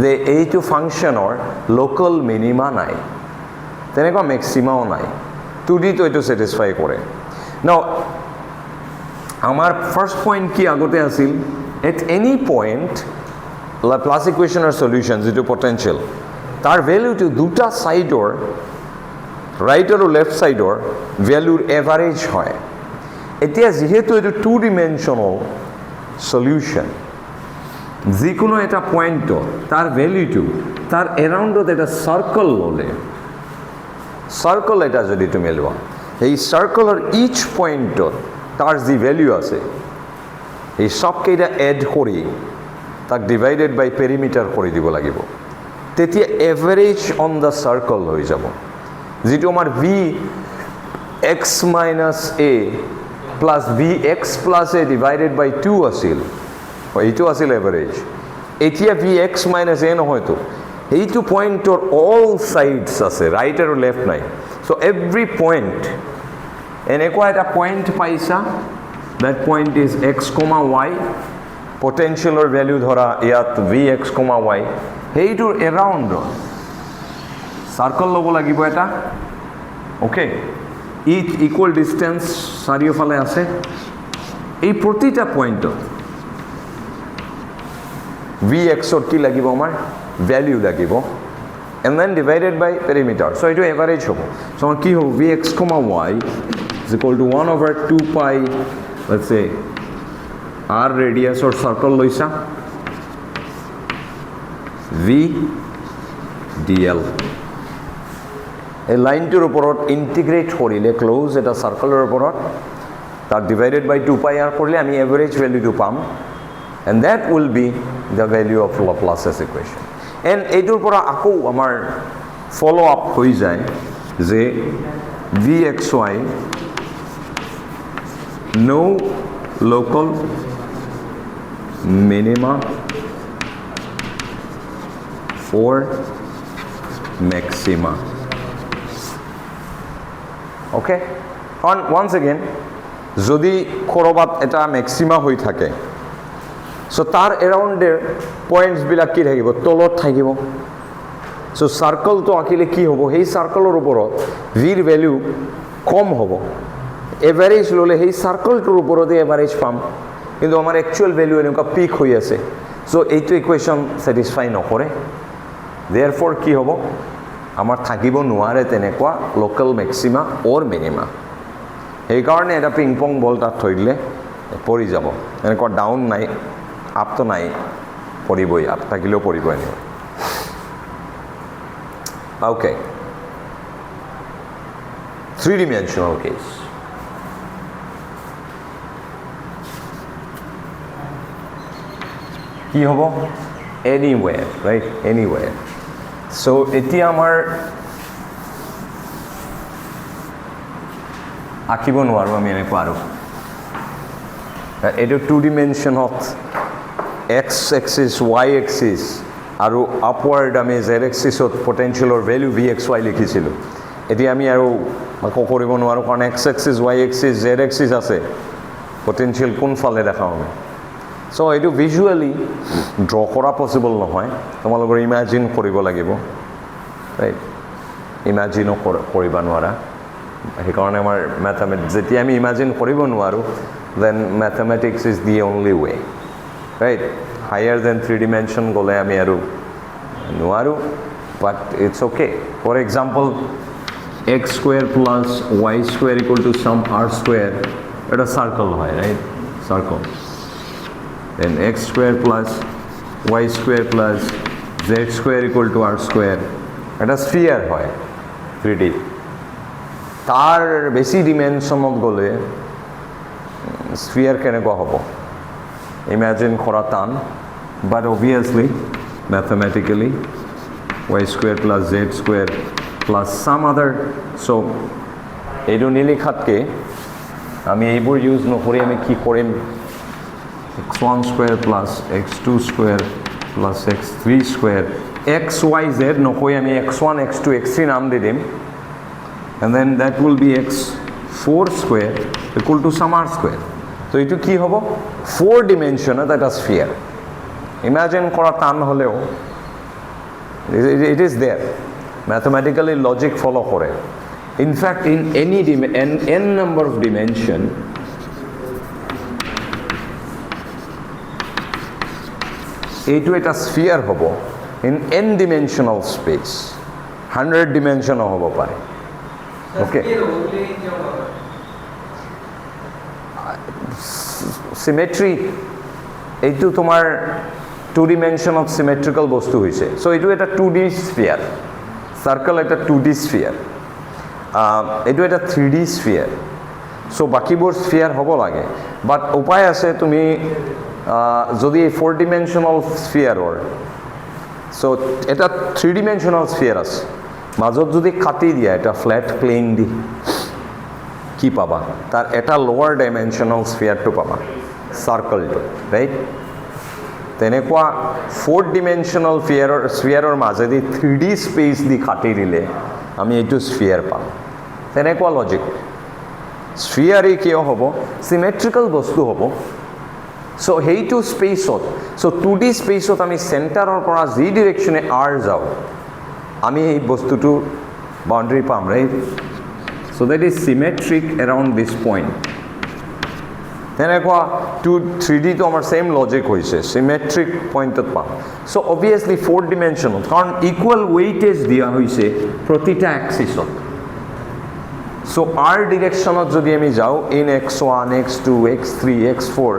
যে এইটো ফাংচনৰ লোকেল মিনিমা নাই, তেনেকুৱা মেক্সিমাও নাই, 2Dটো এইটো ছেটিছফাই কৰে। নাও আমাৰ ফাৰ্ষ্ট পইণ্ট কি আগতে আছিল, এট এনি পইণ্ট লাপ্লাছ ইকুৱেশ্যনৰ সলিউশ্যন যিটো পটেঞ্চিয়েল, তাৰ ভেলুটো দুটা ছাইডৰ ৰাইট আৰু লেফ্ট ছাইডৰ ভেলুৰ এভাৰেজ হয়। এতিয়া যিহেতু এইটো 2 ডিমেনশ্যনেল সলিউশ্যন, যিকোনো এটা পইণ্টত তাৰ ভেলুটো তাৰ এৰাউণ্ডত এটা চাৰ্কল ল'লে, চাৰ্কল এটা যদি তুমি লোৱা, সেই চাৰ্কলৰ ইচ পইণ্টত তাৰ যি ভেলু আছে এই সবকেইটা এড কৰি তাক ডিভাইডেড বাই পেৰিমিটাৰ কৰি দিব লাগিব, তেতিয়া এভাৰেজ অন দ্য চাৰ্কল হৈ যাব, যিটো আমাৰ V x minus A plus V x plus A divided বাই 2 আছিল, এইটো আছিল এভাৰেজ। এতিয়া ভি এক্স মাইনাছ এ নহয়তো, এইটো পইণ্টৰ অল ছাইডছ আছে, ৰাইট আৰু লেফ্ট নাই, চ' এভৰি পইণ্ট এনেকুৱা এটা পইণ্ট পাইছা, that point is x, y, potentialৰ ভেলু ধৰা ইয়াত ভি এক্স, y, সেইটোৰ এৰাউণ্ডত চাৰ্কল ল'ব লাগিব এটা, অ'কে? ইট ইকুৱেল ডিষ্টেঞ্চ চাৰিওফালে আছে, এই প্ৰতিটা পইণ্টত ভি এক্সত কি লাগিব, আমাৰ ভেলু লাগিব, and then divided by perimeter, so' এইটো এভাৰেজ হ'ব। চ' আমাৰ কি হ'ব, V x, y is equal to 1/2 pi, let's say r radius or circle loisa v dl, এই লাইনটোৰ ওপৰত ইণ্টিগ্ৰেট কৰিলে ক্লোজ এটা চাৰ্কলৰ ওপৰত তাক ডিভাইডেড বাই 2 pi r কৰিলে আমি এভাৰেজ ভেলুটো পাম, and that will be the value of লাপ্লাছৰ ইকুৱেশ্যন। এণ্ড এইটোৰ পৰা আকৌ আমাৰ ফ'ল' আপ হৈ যায় যে V x y no local minima or maxima, okay? Once again, যদি কৰবাত এটা মেক্সিমা হৈ থাকে, চ' তাৰ এৰাউণ্ডৰ পইণ্টছবিলাক কি থাকিব, তলত থাকিব, চ' চাৰ্কলটো আঁকিলে কি হ'ব, সেই চাৰ্কলৰ ওপৰত ভিৰ ভেলু কম হ'ব, এভাৰেজ ল'লে সেই চাৰ্কলটোৰ ওপৰতে এভাৰেজ পাম, কিন্তু আমাৰ একচুৱেল ভেলু এনেকুৱা পিক হৈ আছে, চ' এইটো ইকুৱেশ্যন ছেটিছফাই নকৰে, দেয়াৰফৰ কি হ'ব, আমাৰ থাকিব নোৱাৰে তেনেকুৱা লোকেল মেক্সিমা অৰ মিনিমা। সেইকাৰণে এটা পিং পং বল তাত থৈ দিলে পৰি যাব, এনেকুৱা ডাউন নাই, আপটো নাই, পৰিবই, আপ থাকিলেও পৰিব এনেকুৱা, অ'কে? 3-dimensional case. কি হ'ব? Anywhere, right? Anywhere. So এতিয়া আমাৰ আঁকিব নোৱাৰোঁ আমি এনেকুৱা আৰু এইটো 2-dimensionত x axis y axis আৰু আপৱাৰ্ড আমি z axisত পটেনশিয়েলৰ ভ্যালু vxy লিখিছিলোঁ এতিয়া আমি আৰু আকৌ কৰিব নোৱাৰোঁ কাৰণ x axis y axis z axis আছে পটেনশিয়েল কোনফালে দেখাওঁ আমি সো এইটো ভিজুৱেলি ড্ৰ কৰা পসিবল নহয় তোমালোকৰ ইমাজিন কৰিব লাগিব ৰাইট ইমাজিনো কৰিব নোৱাৰা সেইকাৰণে আমাৰ ম্যাথমেটিক্স যেতিয়া আমি ইমাজিন কৰিব নোৱাৰোঁ then mathematics is the only way right higher than 3 dimension gole ami aru নোৱাৰো but it's okay for example x square plus y square equal to some r square এটা circle হয় right circle then x square plus y square plus z square equal to r square এটা sphere হয় 3D তার বেশি ডিমেনশনত গলে sphere কেনেকুৱা হ'ব imagine করা টান but obviously mathematically y square plus z square plus some other so এইটো নিলিখাতকে আমি এইবোৰ ইউজ নকৰি আমি কি কৰিম x1 square plus x2 square plus x3 square xyz নকৈ আমি x1 x2 x3 নাম দি দিম and then that will be x4 square equal to some r square so এইটো কি হ'ব 4 dimensional that is sphere imagine করা টান হলেও it is there mathematically logic follow করে in fact in any n number of dimension এইটো এটা sphere হ'ব in n dimensional space 100 dimension হ'ব পাৰে okay symmetry এইটো তোমাৰ 2 dimension of symmetrical বস্তু হৈছে so এইটো এটা 2D sphere circle এটা 2D sphere এইটো এটা 3D sphere so বাকিবোৰ sphere হ'ব লাগে but উপায় আছে তুমি যদি 4 dimensional sphere or so এটা 3 dimensional sphere আছে মাজত যদি কাটি দিয়া এটা flat plane দি কি পাবা তার এটা lower dimensional sphere to পাবা circle to right তেনেকুৱা 4 dimensional sphere or মাজেদি 3D space দি কাটি দিলে আমি এইটো sphere পাম তেনেকুৱা লজিক sphere কিয় হ'ব symmetrical বস্তু হ'ব so সেইটো স্পেসত so 2D স্পেসত আমি সেন্টাৰৰ পৰা যি ডিৰেকশনে r যাও আমি এই বস্তুটো বাউন্ডাৰি পাম right so that is symmetric around this point তেনেকুৱা 3D তো আমাৰ সেম লজিক হৈছে symmetric পইণ্টত পাম so obviously 4 dimensional কাৰণ equal weightage দিয়া হৈছে প্ৰতিটা axisত so r directionত যদি আমি যাও in x1 x2 x3 x4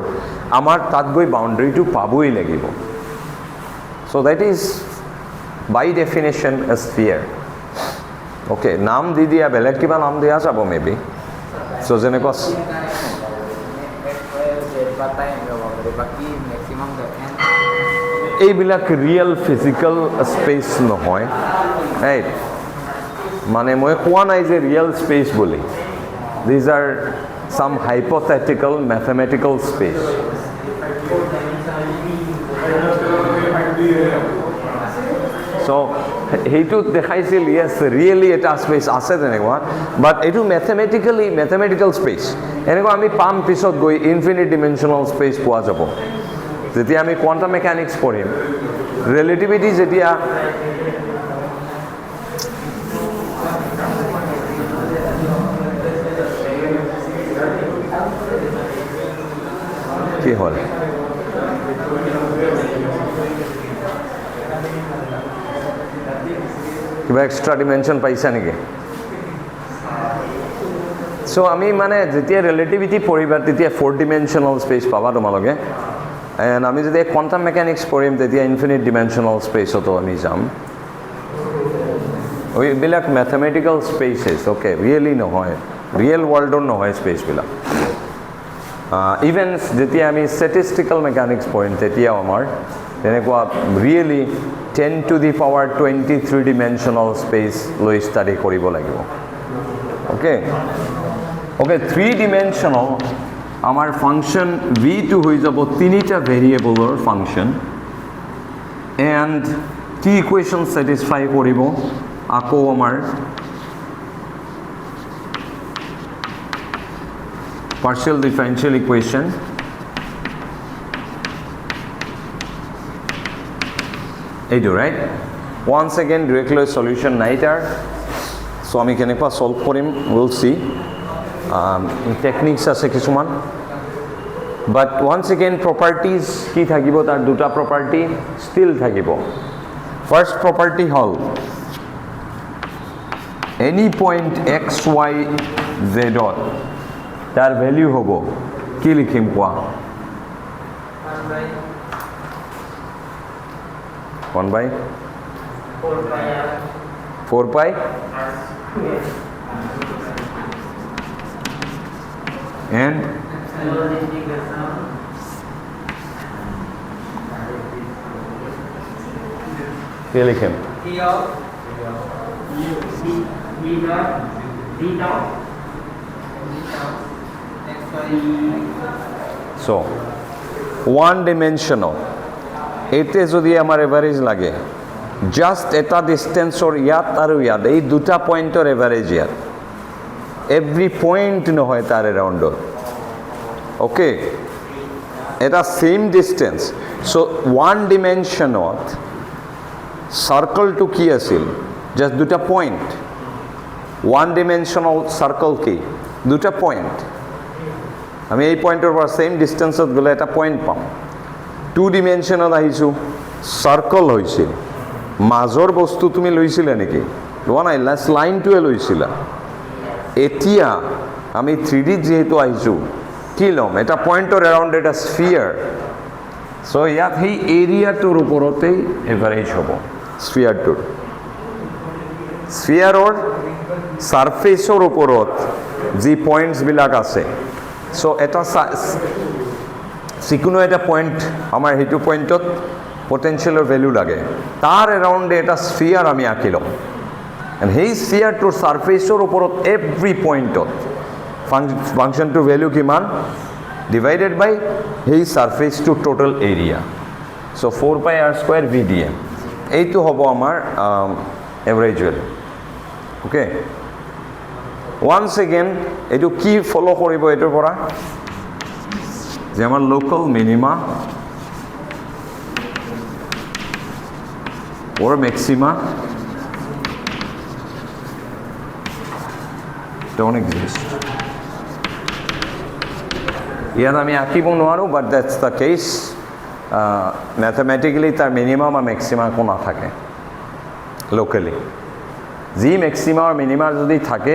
আমাৰ তাত গৈ বাউন্ডারিটো পাবই লাগিব so that is by definition a sphere okay নাম দি দিয়া বেলেগ কিবা নাম দিয়া যাব maybe so যেনেকুৱা এইবিলাক ৰিয়েল ফিজিক্যাল স্পেস নহয় ৰাইট মানে মই কোৱা নাই যে রিয়েল স্পেস বলি these are some hypothetical mathematical space so হেইটো দেখাইছিল yes really এটা স্পেস আছে তেনেকুৱা but এইটো mathematical space এনেকুৱা আমি পাম পিছত গৈ infinite dimensional space পোৱা যাব যেতিয়া আমি কোয়ান্টাম মেকানিক্স পঢ়িম রিলেটিভিটি যেতিয়া কি হল কিবা এক্সট্রা ডিমেনশন পাইছা নেকি সো আমি মানে যেতিয়া রিলেটিভিটি পঢ়িবা তেতিয়া 4 dimensional space পাবা তোমালোকে and আমি যদি কোয়ান্টাম মেকানিক্স পঢ়িম তেতিয়া ইনফিনিট ডিমেনশনাল স্পেসতো আমি যাম ওইবিলাক মেথমেটিক্যাল স্পেচেছ অ'কে ৰিয়েলি নহয় ৰিয়েল ৱৰ্ল্ডৰ নহয় স্পেচবিলাক ইভেন যেতিয়া আমি ষ্টেটিষ্টিকেল মেকানিক্স পঢ়িম তেতিয়াও আমাৰ তেনেকুৱা really 10 to the power 23 dimensional space লৈ ষ্টাডি কৰিব লাগিব অ'কে অ'কে 3 dimensional আমাৰ ফাংচন ভিটো হৈ যাব তিনিটা ভেৰিয়েবলৰ ফাংচন এণ্ড কি ইকুৱেশ্যন ছেটিছফাই কৰিব আকৌ আমাৰ partial differential equation এইটো right once again directly solution নাই তাৰ so আমি কেনেকুৱা solve কৰিম we'll see techniques আছে কিছুমান but once again properties কি থাকিব তাৰ দুটা property still থাকিব first property হল any point x y z dot তার ভ্যালু হব কি লিখিম কোৱা 1 by 4 pi and কি লিখিম so one dimensional এতে যদি আমার এভারেজ লাগে জাস্ট এটা ডিস্টেন্সৰ ইয়াত আৰু ইয়াত এই দুটা পয়েন্টৰ এভাৰেজ ইয়াত এভৰি পয়েন্ট নহয় তাৰ এৰাউণ্ডত ওকে এটা সেম ডিস্টেন্স সো ওয়ান ডিমেনশনত সার্কলটো কি আছিল জাস্ট দুটা পয়েন্ট ওয়ান ডিমেনশনাল সার্কল কি দুটা পয়েন্ট আমি এই পয়েন্টৰ পৰা সেম ডিস্টেন্সত গলে এটা পয়েন্ট পাম টু ডিমেনশনত আহিছো সাৰ্কল হৈছিল মাজৰ বস্তু তুমি লৈছিলা নেকি লোৱা নাই লাস্ট লাইনটোৱে লৈছিলা এতিয়া আমি 3D যেহেতু আহিছো কি লম এটা পয়েন্টৰ এৰাউণ্ড এটা স্ফিয়াৰ সো ইয়াত সেই এৰিয়াটোৰ ওপৰতেই এভাৰেজ হ'ব স্ফিয়াৰটোৰ স্ফিয়াৰৰ সাৰফেসৰ ওপৰত যি পয়েন্টছবিলাক আছে সো এটা যিকোনো এটা পয়েন্ট আমাৰ হেতু পয়েন্টত পটেনশিয়ালৰ ভ্যালু লাগে তাৰ এৰাউণ্ডে এটা স্ফিয়াৰ আমি আঁকি লম এণ্ড সেই স্ফিয়াৰটোৰ সাৰফেসৰ ওপৰত এভৰি পয়েন্টত ফাংশনটোৰ ভ্যালু কিমান ডিভাইডেড বাই সেই সাৰফেসটোৰ total area so 4 pi r² vdm এইটো হ'ব আমাৰ এভাৰেজ ভ্যালু ওকে once again এটো কি ফলো কৰিব এটোৰ পৰা যে আমাৰ local minima or maxima don't exist ইয়াত আমি আঁকিব নোৱাৰো but that's the case mathematically তাৰ মিনিমাম আর ম্যাক্সিমা কোনো নাথাকে locally যি ম্যাক্সিমা আর মিনিমা যদি থাকে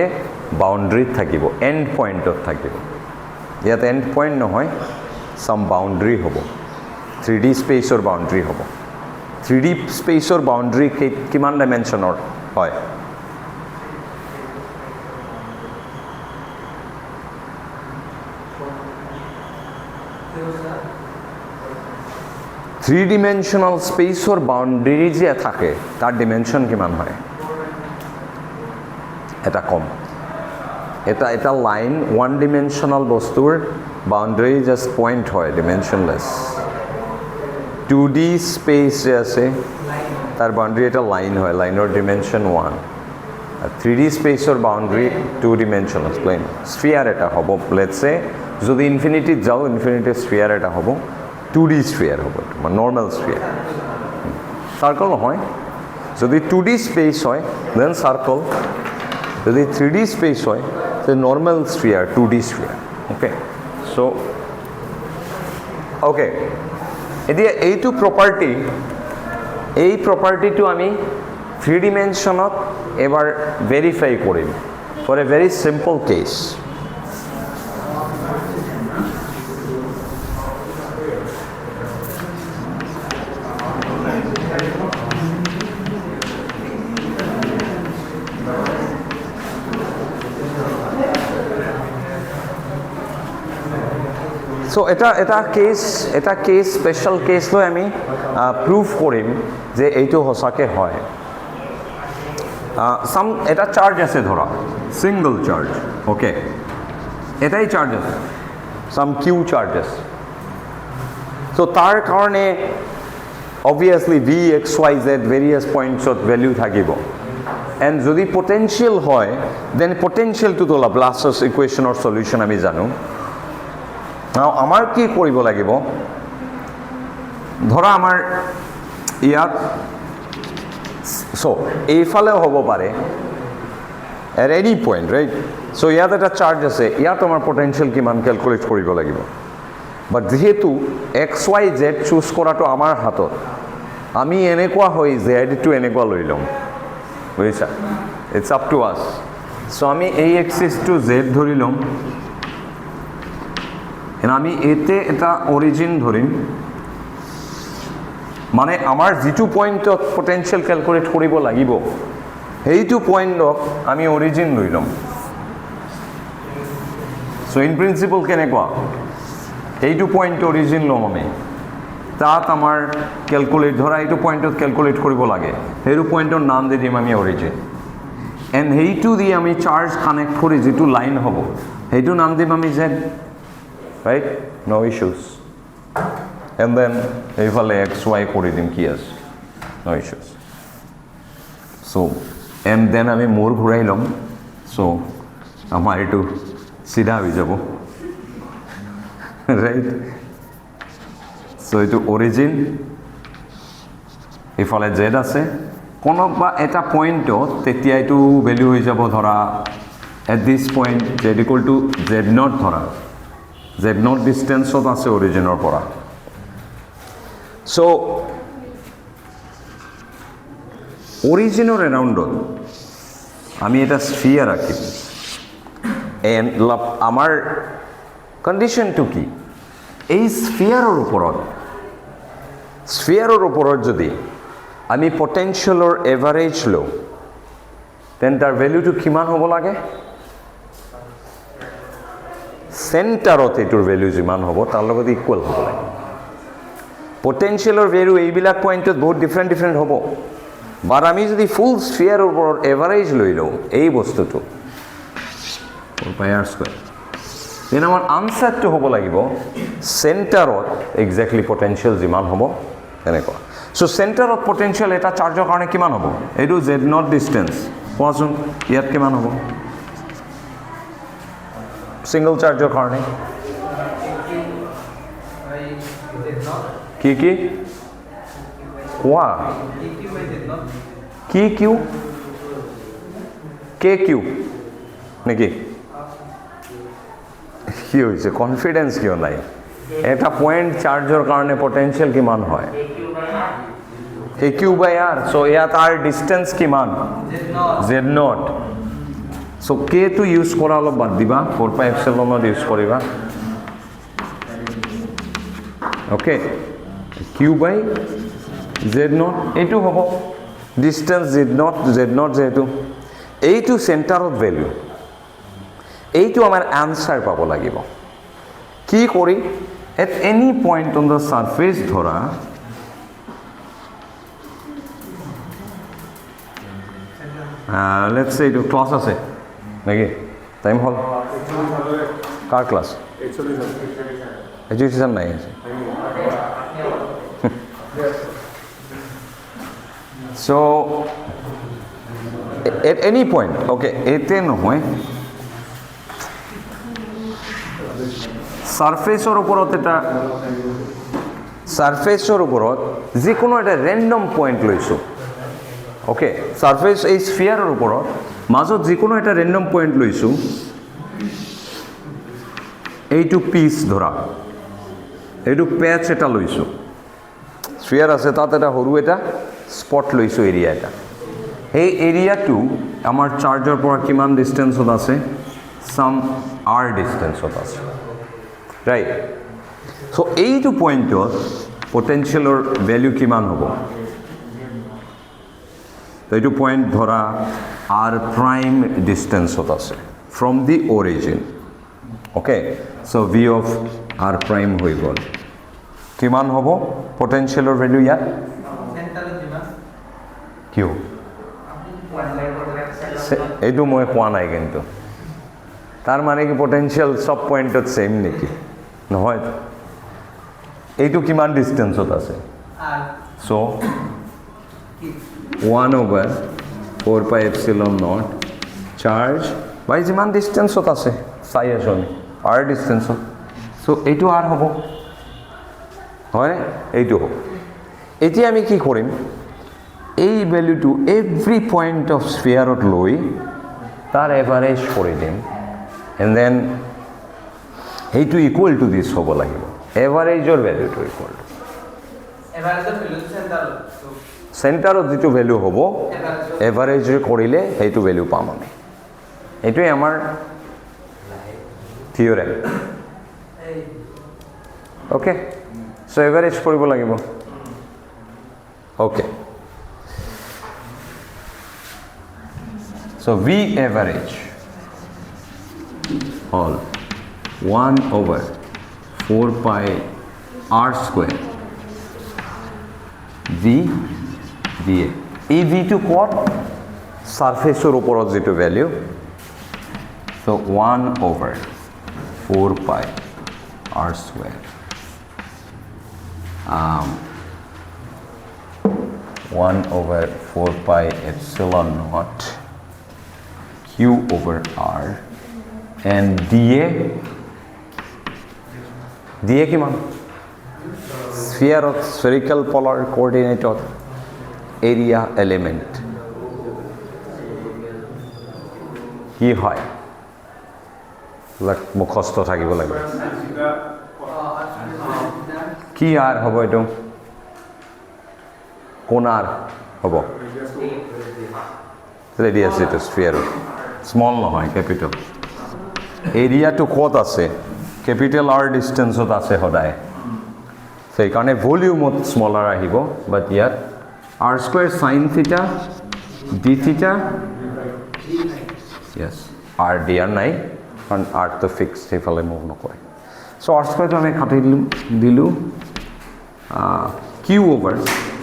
বাউন্ডারিত থাকিব এন্ড পয়েন্টত থাকিব ইয়াত এন্ড পয়েন্ট নহয় সাম বাউন্ডারি হ'ব 3D স্পেসৰ বাউন্ডাৰি হ'ব 3D স্পেসৰ বাউন্ডাৰি কিমান ডাইমেনশনৰ হয় 3 dimensional space or boundary যে থাকে তাৰ dimension কিমান হয় এটা কম এটা লাইন 1 dimensional বস্তুৰ boundary just point হয় dimensionless 2D space যে আছে তাৰ boundary এটা লাইন হয় লাইনৰ dimension 1 are 3D space or boundary 2 dimensional plane sphere এটা হ'ব let's say যদি ইনফিনিটি যাও ইনফিনিটি sphere এটা হ'ব 2D sphere হ'ব মানে নরমাল sphere সার্কেল হয় যদি 2D space হয় then সার্কেল যদি 3D space হয় then normal sphere 2D sphere okay so okay এতিয়া এইটো property আমি 3 dimensionত এবাৰ verify কৰিম for a very simple case so এটা কেস স্পেশাল কেস লৈ আমি প্ৰুভ কৰিম যে এইটো সঁচাকৈ হয় এটা চাৰ্জ আছে ধৰা সিঙ্গল চাৰ্জ ওকে এটাই চাৰ্জ আছে সাম কিউ চাৰ্জ আছে সো তাৰ কাৰণে obviously v x y z various points of value থাকিব and যদি potential হয় then potential to the Laplace equation or solution আমি জানো now আমাৰ কি কৰিব লাগিব ধৰা আমাৰ ইয়াত so এইফালেও হ'ব পাৰে at any point right so ইয়াত এটা চাৰ্জ আছে ইয়াত আমাৰ potential কিমান ক্যালকুলেট কৰিব লাগিব বাট যেহেতু এক্স ওয়াই জেড চুজ কৰাটো আমাৰ হাতত আমি এনেকুৱা হৈ জেডটো এনেকুৱা লৈ ল'ম বুজিছা ইটছ আপ টু আছ চ' আমি এই এক্সিছটো জেড ধৰি ল'ম আমি এতে এটা অৰিজিন ধৰিম মানে আমাৰ যিটো পইণ্টত পটেনচিয়েল ক্যালকুলেট কৰিব লাগিব সেইটো পইণ্টক আমি অৰিজিন লৈ ল'ম চ' ইন প্ৰিন্সিপল কেনেকুৱা এইটো পইণ্ট অৰিজিন ল'ম আমি তাত আমাৰ ক্যালকুলেট ধৰা এইটো পইণ্টত ক্যালকুলেট কৰিব লাগে সেইটো পইণ্টৰ নাম দি দিম আমি অৰিজিন এণ্ড সেইটো দি আমি চাৰ্জ কানেক্ট কৰি যিটো লাইন হ'ব সেইটো নাম দিম আমি Z right no issues and then এইফালে এক্স ৱাই কৰি দিম কি আছে no issues so' and then আমি মূৰ ঘূৰাই ল'ম চ' আমাৰ এইটো চিধা হৈ যাব right so itu origin ifale z আছে কোনবা এটা পয়েন্টত তেতিয়া এটো ভ্যালু হৈ যাব ধৰা at this point z equal to z0 ধৰা z0 ডিসটেন্সত আছে অৰিজিনৰ পৰা so অৰিজিনৰ এৰাউণ্ডত আমি এটা স্ফিয়াৰ ৰাখিম and আমাৰ কন্ডিশনটো কি এই স্ফিয়াৰৰ ওপৰত যদি আমি পটেনশিয়ালৰ এভাৰেজ লওঁ তেন তাৰ ভ্যালুটো কিমান হ'ব লাগে সেন্টাৰত এটোৰ ভ্যালু যিমান হ'ব তাৰ লগত ইকুয়াল হ'ব লাগে পটেনশিয়ালৰ ভ্যালু এইবিলাক পইণ্টত বহুত ডিফাৰেণ্ট হ'ব বাট আমি যদি ফুল স্ফিয়াৰৰ ওপৰত এভাৰেজ লৈ লওঁ এই বস্তুটো 4πr² then our answer to hobo lagibo center of exactly potential jiman hobo eneko so center of potential eta charge or karone kiman hobo edu z0 distance poison yat kiman hobo single charge or karone ki wa q kq neki কি হইছে confidence কিয় নাই এটা point চাৰ্জৰ কাৰণে potential কিমান হয় aq/r so ইয়াত r distance কিমান z0 সো k টো ইউজ কৰা অলপ বাদ দিবা 4πε ইউজ কৰিবা ওকে q/z0 এটো হ'ব ডিসটেন্স z0 যেটো এইটো সেন্টাৰত ভ্যালু এইটো আমাৰ আনসাৰ পাব লাগিব কি কৰি at any point on the surface ধৰা let's say to class আছে নাকি টাইম হল কাৰ ক্লাস এডুকেশন নাই আছে so at any point okay এতে নহয় সাৰফেসৰ ওপৰত যিকোনো এটা ৰেন্ডম পয়েন্ট লৈছো ওকে সাৰফেস এই স্ফিয়াৰৰ ওপৰত মাজত যিকোনো এটা ৰেন্ডম পয়েন্ট লৈছো এইটো পিস ধৰা এইটো প্যাচ এটা লৈছো স্ফিয়াৰ আছে তাত এটা সৰু এটা স্পট লৈছো এৰিয়া এটা এই এৰিয়াটো আমাৰ চাৰ্জৰ পৰা কিমান ডিসটেন্সত আছে সাম r ডিসটেন্সত আছে right so এইটো পয়েন্টত পটেনশিয়ালৰ ভ্যালু কিমান হ'ব তো এইটো পয়েন্ট ধৰা r prime ডিসটেন্সত আছে from the origin okay so V of R prime হৈ গ'ল কিমান হ'ব পটেনশিয়েলৰ ভ্যালু ইয়াত কিয় এইটো মই কোৱা নাই কিন্তু তাৰ মানে কি পটেনশিয়েল সব পয়েন্টত সেম নেকি নহয় এইটো কিমান ডিসটেন্সত আছে so 1/4 pi epsilon naught charge by যিমান ডিসটেন্সত আছে চাই আছো r ডিসটেন্সত সো এইটো r হ'ব হয় এইটো হ'ব এতিয়া আমি কি কৰিম এই ভ্যালুটো এভৰি পয়েন্ট অফ স্ফিয়াৰত লৈ তাৰ এভাৰেজ কৰি দিম and then এইটো ইকুয়াল টু দিস হ'ব লাগিব এভাৰেজৰ ভ্যালুটো ইকুয়াল টু এভাৰেজৰ ভ্যালু সেন্টাৰত যেটো ভ্যালু হ'ব এভাৰেজ কৰিলে সেইটো ভ্যালু পাম আমি এইটোই আমাৰ থিওৰেম ওকে সো এভাৰেজ কৰিব লাগিব okay so v average all 1/4 pi r square v দিয়ে এই v টু কত সারফেসের উপৰত যেটো value so 1/4 pi r square 1/4 pi epsilon naught q over r and dA কিমান sphere of spherical polar coordinate of area element কি হয় মুখস্থ থাকিব লাগে কি আর হ'ব এটো কোনার হ'ব রেডিয়াস এটা স্ফিয়ার স্মল নহয় ক্যাপিটাল এরিয়া টু কত আছে ক্যাপিটাল আর ডিসটেন্সত আছে সদায় সেই কাৰণে ভলিউমত স্মলার আহিব বাট ইয়াত r square sin theta d theta yes r dr নাই কারণ r তো ফিক্সড সেইফালে মুভ নকৰে সো r square তো আমি কাটি দিলু q over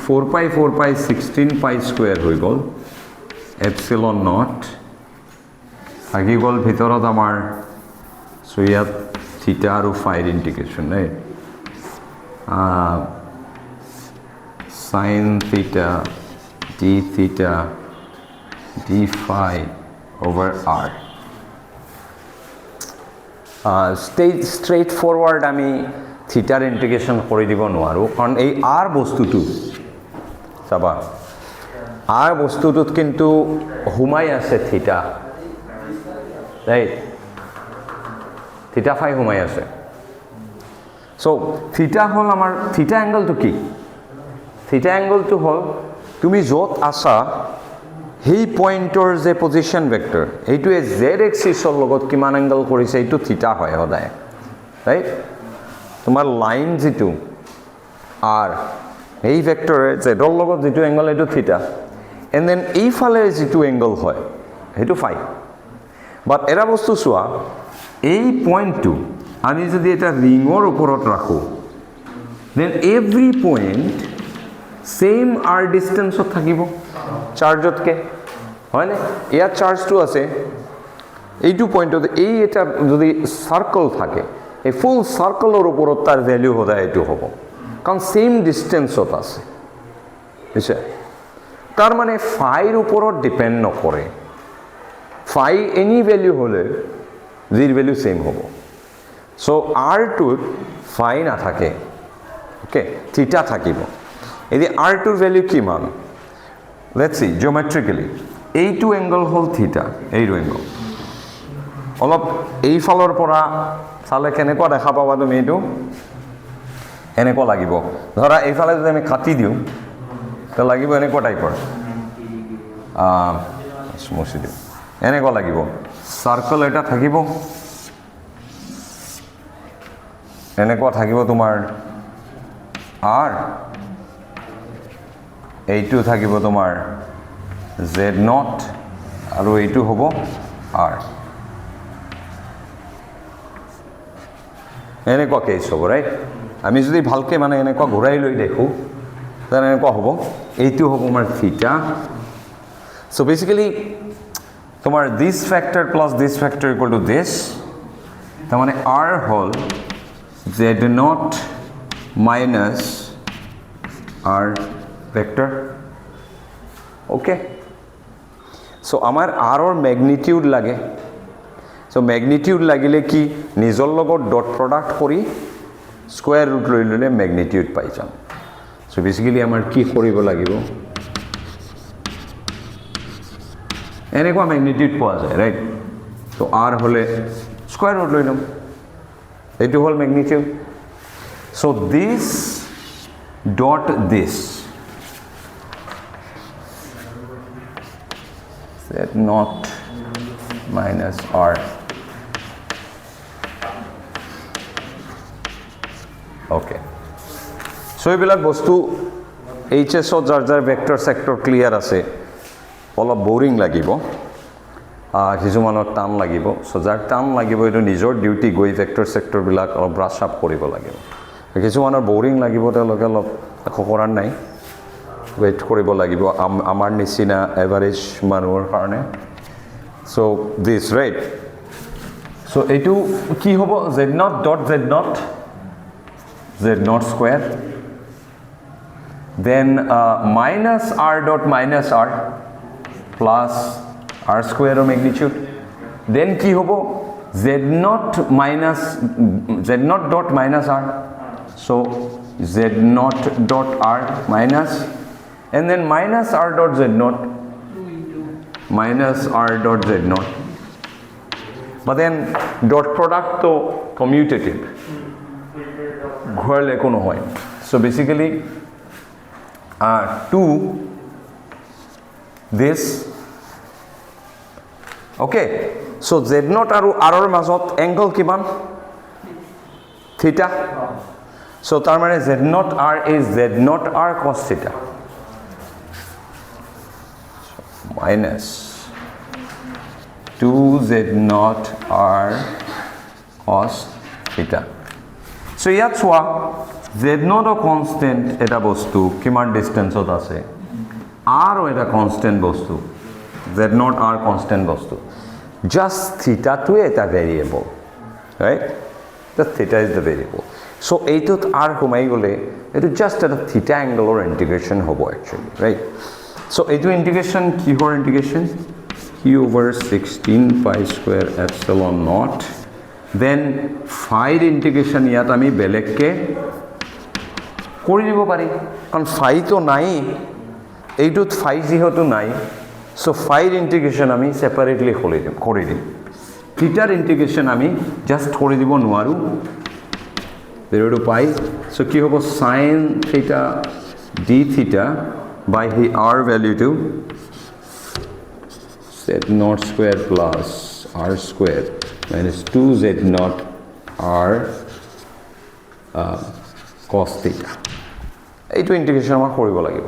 4 pi 16 pi square হৈ গল epsilon naught থাকি গল ভিতৰত আমাৰ সো ইয়াত থিটা আৰু ফাইৰ ইন্টিগ্ৰেশন নাই sin theta d theta d phi over r straight forward আমি থিটাৰ ইন্টিগ্ৰেশন কৰি দিব নোৱাৰো কাৰণ এই r বস্তুটো চাবা r বস্তুটোত কিন্তু হুমাই আছে থিটা রাইট থিটা ফাই হুমাই আছে সো থিটা হল আমাৰ থিটা অ্যাঙ্গেলটো কি থিটা অ্যাঙ্গেলটো হল তুমি যত আছা সেই পয়েন্টৰ যে পজিশন ভেক্টৰ এইটোৱে z এক্সিসৰ লগত কিমান অ্যাঙ্গেল কৰিছে এইটো থিটা হয় সদায় ৰাইট তোমাৰ লাইন যেটো r এই ভেক্টৰে z ৰ লগত যেটো অ্যাঙ্গেল এইটো থিটা এন্ড দেন এই ফালে যেটো অ্যাঙ্গেল হয় সেইটো ফাই বাট এৰা বস্তু চোৱা এই পয়েন্টটো আমি যদি এটা ৰিঙৰ ওপৰত ৰাখো then every point same r ডিসটেন্সত থাকিব চার্জতকে হয় না ইয়াত চার্জটো আছে এইটো পয়েন্টত এই এটা যদি সার্কেল থাকে এই ফুল সাৰ্কেলৰ ওপৰত তাৰ ভ্যালু হদায় এইটো হ'ব কাৰণ সেম ডিসটেন্সত আছে বুঝছে তাৰ মানে ফাইৰ ওপৰত ডিপেন্ড নকৰে ফাই এনি ভ্যালু হলে জিৰ ভ্যালু সেম হ'ব সো r টুত ফাই না থাকে ওকে থিটা থাকিব এই r টুৰ ভ্যালু কিমান লেটস সি জিওমেট্ৰিক্যালি এইটো অ্যাঙ্গেল হল থিটা এইটো অ্যাঙ্গেল অলপ এই ফালৰ পৰা চালে কেনেকুৱা দেখা পাবা তুমি এইটো এনেকুৱা লাগিব ধৰা এইফালে যদি আমি কাটি দিও তো লাগিব এনেকুৱা টাইপৰ মুছি দিও এনেকুৱা লাগিব সাৰ্কেল এটা থাকিব এনেকুৱা থাকিব তোমাৰ r এইটো থাকিব তোমাৰ z0 আৰু এইটো হ'ব r এনেকুৱা কেছ হ'ব ৰাইট আমি যদি ভালকৈ মানে এনেকুৱা ঘূৰাই লৈ দেখোঁ তেনে এনেকুৱা হ'ব এইটো হ'ব আমাৰ থিটা চ' বেচিকেলি তোমাৰ this factor plus this factor equal to this তাৰমানে আৰ হ'ল z naught minus r vector okay so' আমাৰ আৰৰ মেগনিটিউড লাগে চ' মেগনিটিউড লাগিলে কি নিজৰ লগত ডট প্ৰডাক্ট কৰি স্কুৱেৰ ৰুট লৈ ল'লে মেগনিটিউড পাই যাম চ' বেচিকেলি আমাৰ কি কৰিব লাগিব এনেকুৱা মেগনিটিউড পোৱা যায় ৰাইট ত' আৰ হ'লে স্কুৱেৰ ৰুট লৈ ল'ম এইটো হ'ল মেগনিটিউড চ' দিছ ডট দিছ Z naught minus R okay so এইবিলাক বস্তু HS ত যাৰ ভেক্টৰ সেক্টৰ ক্লিয়াৰ আছে অলপ বোৰিং লাগিব কিছুমানৰ টান লাগিব চ' যাৰ টান লাগিব এইটো নিজৰ ডিউটি গৈ ভেক্টৰ সেক্টৰবিলাক অলপ ব্ৰাছ আপ কৰিব লাগিব কিছুমানৰ বোৰিং লাগিব তেওঁলোকে অলপ একো কৰাৰ নাই ৱেইট কৰিব লাগিব আমাৰ নিচিনা এভাৰেজ মানুহৰ কাৰণে চ' দিছ ৰাইট চ' এইটো কি হ'ব z naught dot z naught square then minus r dot minus r plus r স্কুৱেৰৰ মেগনিটিউড দেন কি হ'ব z naught dot minus r so' z naught dot r minus and then minus r dot z naught minus r dot z naught but then dot product to commutative ঘূৰালে একো নহয় so basically to this okay so z naught আৰু r ৰ মাজত angle কিমান theta so তাৰ মানে z naught r is z naught r cos theta minus 2z naught r cos theta so ইয়াত চোৱা z naught constant এটা বস্তু কিমান ডিসটেন্সত আছে r এটা কনস্ট্যান্ট বস্তু z naught r constant বস্তু just theta to এটা variable right the theta is the variable so এইটোত r কমাই গলে এটো জাস্ট এটা theta angle integration হ'ব actually right so এইটো integration কিহৰ integration q over 16 pi square epsilon naught then phi integration ইয়াত আমি বেলেগকে কৰি দিব পাৰি কাৰণ phi তো নাই এইটোত phi যিহেতু নাই so phi integration আমি সেপাৰেটলি কৰি দিম theta integration আমি জাস্ট কৰি দিব নোৱাৰো 0 to pi so কি হ'ব sin theta d theta by the r value to z naught square plus r square minus 2z naught r cos theta এইটো ইন্টিগ্রেশন আমাৰ কৰিব লাগিব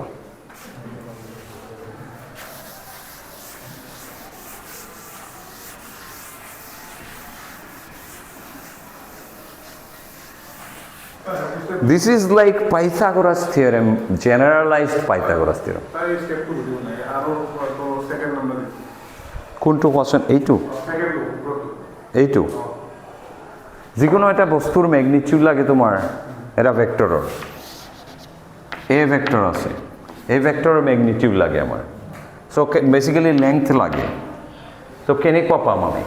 This is like Pythagoras theorem, generalized Pythagoras theorem. কোনটো question এইটো এইটো যিকোনো এটা বস্তুৰ ম্যাগনিটিউড লাগে তোমাৰ এটা ভেক্টৰৰ a ভেক্টৰ আছে a ভেক্টৰৰ ম্যাগনিটিউড লাগে আমাৰ সো বেসিক্যালি লেংথ লাগে তো কেনেকুৱা পাম আমি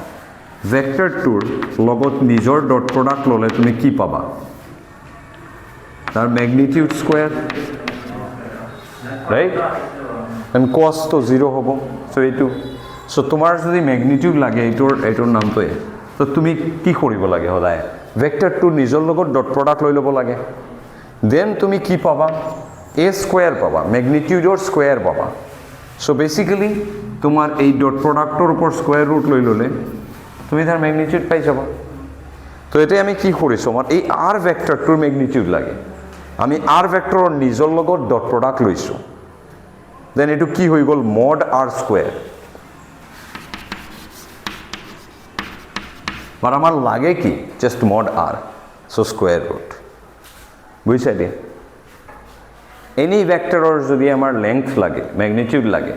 ভেক্টৰটোৰ লগত নিজৰ ডট প্ৰডাক্ট ললে তুমি কি পাবা তাৰ magnitude square right and cos তো 0 হ'ব সো এইটো সো তোমাৰ যদি ম্যাগনিটিউড লাগে এইটোৰ নামটো তো তুমি কি কৰিব লাগে হদায় ভেক্টৰটো নিজৰ লগত ডট প্ৰডাক্ট লৈ ল'ব লাগে দেন তুমি কি পাবা a স্কয়াৰ পাবা ম্যাগনিটিউডৰ স্কয়াৰ পাবা সো বেসিক্যালি তোমাৰ এই ডট প্ৰডাক্টৰ উপৰ স্কয়াৰ ৰুট লৈ ললে তুমি তাৰ ম্যাগনিটিউড পাই যাবা তো এতে আমি কি কৰিছো আমাৰ এই r ভেক্টৰটোৰ ম্যাগনিটিউড লাগে আমি r ভেক্টৰৰ নিজৰ লগত ডট প্ৰডাক্ট লৈছো দেন এটো কি হৈ গল mod r স্কয়াৰ বাট আমাৰ লাগে কি just mod r so square root বুঝছে দিয়ে এনি ভেক্টৰৰ যদি আমাৰ লেংথ লাগে ম্যাগনিটিউড লাগে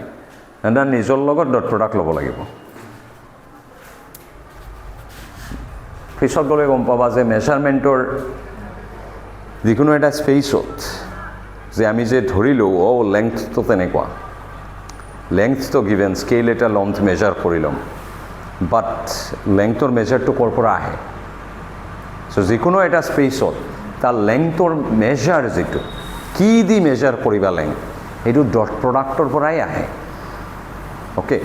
তেন্তে নিজৰ লগত ডট প্ৰডাক্ট ল'ব লাগিব পিছত গ'লে গম পাবা যে মেজাৰমেণ্টৰ যিকোনো এটা স্পেচত যে আমি যে ধৰিলোঁ লেংথটো তেনেকুৱা লেংথটো গিভেন স্কেল এটা লংথ মেজাৰ কৰি ল'ম বাট লেংথৰ মেজাৰটো ক'ৰ পৰা আহে চ' যিকোনো এটা স্পেচত তাৰ লেংথৰ মেজাৰ যিটো কি দি মেজাৰ কৰিবা লেংথ এইটো ডট প্ৰডাক্টৰ পৰাই আহে ওকে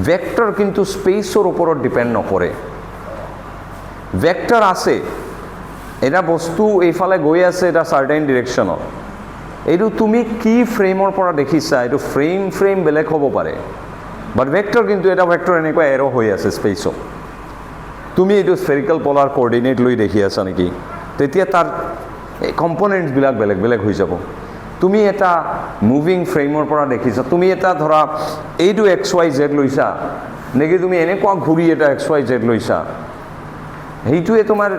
ভেক্টৰ কিন্তু স্পেচৰ ওপৰত ডিপেণ্ড নকৰে ভেক্টৰ আছে এটা বস্তু এইফালে গৈ আছে এটা চাৰ্টেইন ডিৰেকশ্যনত এইটো তুমি কি ফ্ৰেমৰ পৰা দেখিছা এইটো ফ্ৰেম বেলেগ হ'ব পাৰে বাট ভেক্টৰ কিন্তু এটা ভেক্টৰ এনেকুৱা এৰ' হৈ আছে স্পেচত তুমি এইটো স্ফেৰিকেল পলাৰ কোঅৰ্ডিনেট লৈ দেখি আছা নেকি তেতিয়া তাৰ কম্পনেণ্টছবিলাক বেলেগ বেলেগ হৈ যাব তুমি এটা মুভিং ফ্ৰেমৰ পৰা দেখিছা তুমি এটা ধৰা এইটো XYZ লৈছা নেকি তুমি এনেকুৱা ঘূৰি এটা XYZ লৈছা সেইটোৱে তোমাৰ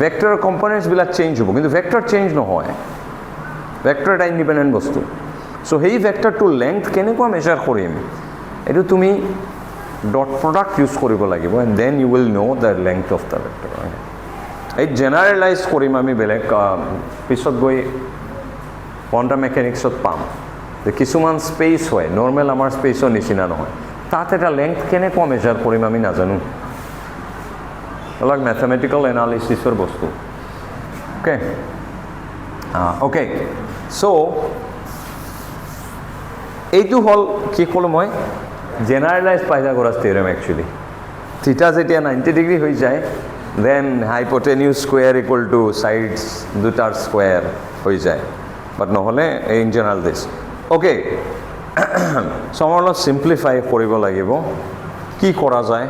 ভেক্টৰৰ কম্পনেণ্টছবিলাক চেঞ্জ হ'ব কিন্তু ভেক্টৰ চেঞ্জ নহয় ভেক্টৰ এটা ইণ্ডিপেণ্ডেণ্ট বস্তু চ' সেই ভেক্টৰটোৰ লেংথ কেনেকুৱা মেজাৰ কৰিম এইটো তুমি ডট প্ৰডাক্ট ইউজ কৰিব লাগিব and then you will know' the length of the vector এই জেনাৰেলাইজ কৰিম আমি বেলেগ পিছত গৈ কোৱাণ্টাম মেকানিক্সত পাম যে কিছুমান স্পেচ হয় নৰ্মেল আমাৰ স্পেচৰ নিচিনা নহয় তাত এটা লেংথ কেনেকুৱা মেজাৰ কৰিম আমি নাজানো অলপ মেথমেটিকেল এনালিচিছৰ বস্তু অ'কে অ'কে চ' এইটো হ'ল কি ক'লোঁ মই জেনাৰেলাইজ পাইথাগোৰাছ থিয়ৰেম একচুৱেলি থিটা যেতিয়া 90 ডিগ্ৰী হৈ যায় then hypotenuse square equal to sides দুটাৰ স্কুৱেৰ হৈ যায় বাট নহ'লে in general this okay so' আমাৰ অলপ চিম্প্লিফাই কৰিব লাগিব কি কৰা যায়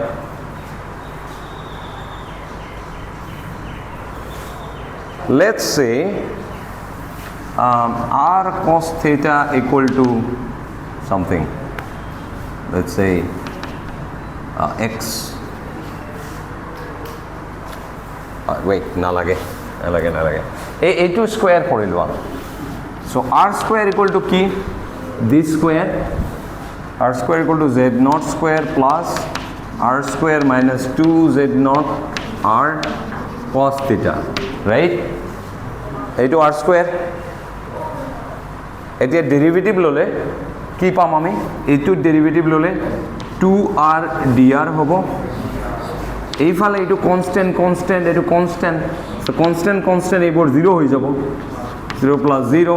let's say r cos theta equal to something let's say x wait nalage a2 square kori lwa so r square equal to ki this square r square equal to z naught square plus r square minus 2 z naught r cos theta right এইটো r square এতিয়া derivative ললে কি পাম আমি এইটো derivative ললে 2r dr হ'ব এইফালে এইটো কনস্ট্যান্ট এইটো কনস্ট্যান্ট সো কনস্ট্যান্ট এইবোৰ 0 হৈ যাব 0 plus 0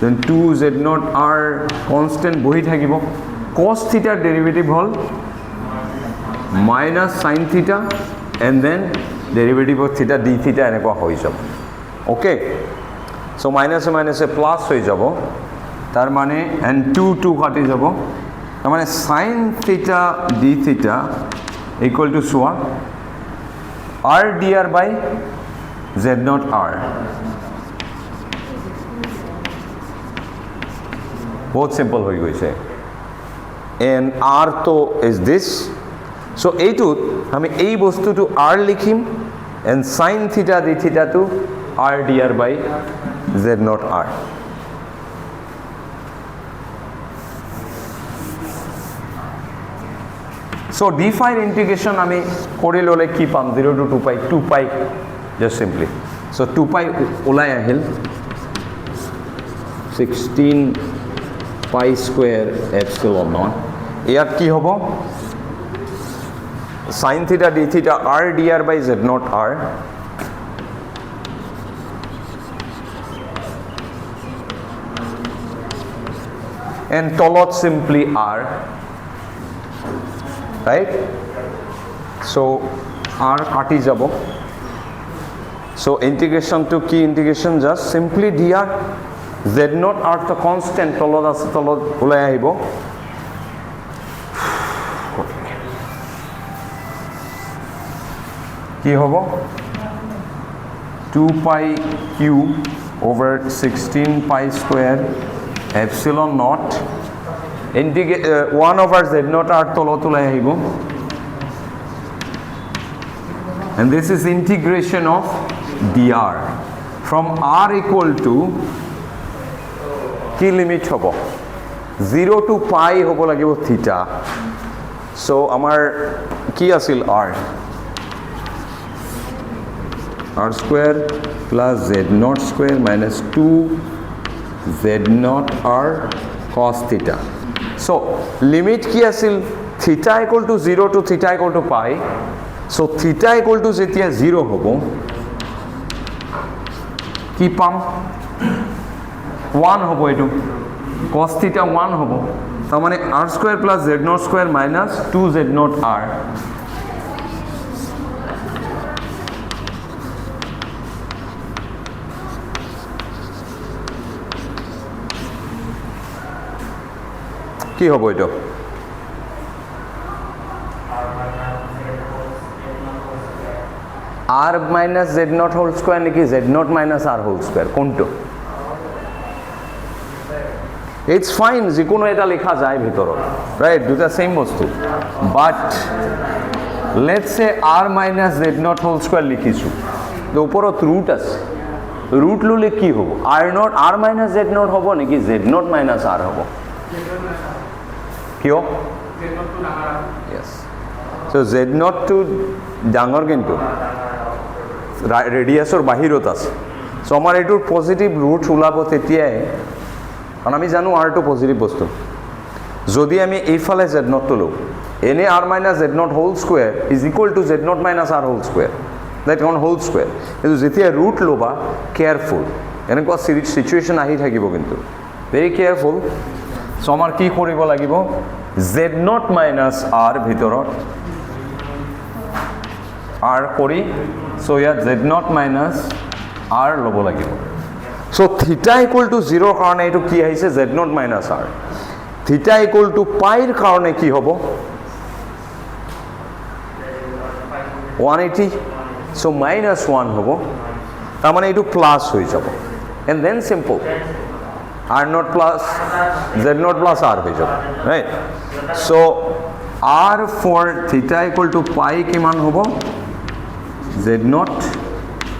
then 2 z naught r constant বহি থাকিব cos theta ডেৰিভেটিভ হ'ল minus sin theta and then derivative of theta d theta এনেকুৱা হৈ যাব ওকে সো মাইনাসে প্লাস হৈ যাব তার মানে and 2 কাটি যাব তার মানে sin theta d theta equal to soya r dr by z naught r বহুত সিম্পল হৈ গৈছে and r তো is this so এইটোত আমি এই বস্তুটো r লিখিম and sin theta d theta to r dr by z naught r so d phi integration আমি কৰি ললে কি পাম 0 to 2 pi just simply so 2 pi ওলাই আহিল 16 pi square epsilon naught ইয়াত কি হ'ব sin theta d theta r dr by z naught r and tolot simply r right so r kati jabo so integration to key integration just simply dr z naught r to constant tolot ase tolot ulai ahibo কি hobo 2 pi q over 16 pi square epsilon naught integrate 1 over z naught r tolot ulai ahibo and this is integration of dr from r equal to কি limit হ'ব 0 to pi হ'ব লাগিব থিটা so আমাৰ কি আছিল r r square plus z naught square minus 2 z naught r cos theta so limit কি আছিল theta equal to 0 to theta equal to pi so theta equal to যেতিয়া 0 হ'ব কি পাম 1 হ'ব এটো cos theta 1 হ'ব তাৰ মানে r square plus z naught square minus 2 z naught r কি হ'ব এটো r minus z naught whole square নেকি z naught minus r whole square কোনটো it's fine যিকোনো এটা লেখা যায় ভিতৰত রাইট দুটা সেম বস্তু বাট let's say r minus z naught whole square লিখিছো তো ওপৰত ৰুট আছে ৰুট ললে কি হ'ব r minus z naught হ'ব নেকি z naught minus r হ'ব কিয় yes so z naught to ডাঙৰ কিন্তু ৰেডিয়াছৰ বাহিৰত আছে সো আমাৰ এটো পজিটিভ ৰুট ওলাব তেতিয়াই কাৰণ আমি জানো r টো পজিটিভ বস্তু যদি আমি এইফালে z naught তো লও এনে r minus z naught whole square is equal to z naught minus r whole square that one whole square কিন্তু যেতিয়া ৰুট লবা কেয়াৰফুল এনেকুৱা সিচুৱেচন আহি থাকিব কিন্তু ভেৰি কেয়াৰফুল সো আমাৰ কি কৰিব লাগিব z naught minus r ভিতৰত r কৰি সো ইয়াত z naught minus r লব লাগিব সো থিটা ইকুয়াল টু 0 কাৰণে এটো কি আহিছে z naught minus r থিটা ইকুয়াল টু পাই ৰ কাৰণে কি হ'ব 180 সো minus 1 হ'ব তাৰ মানে এটো প্লাস হৈ যাব and then simple r naught plus z naught plus r হৈ যাব right so r for theta equal to pi কিমান হ'ব z naught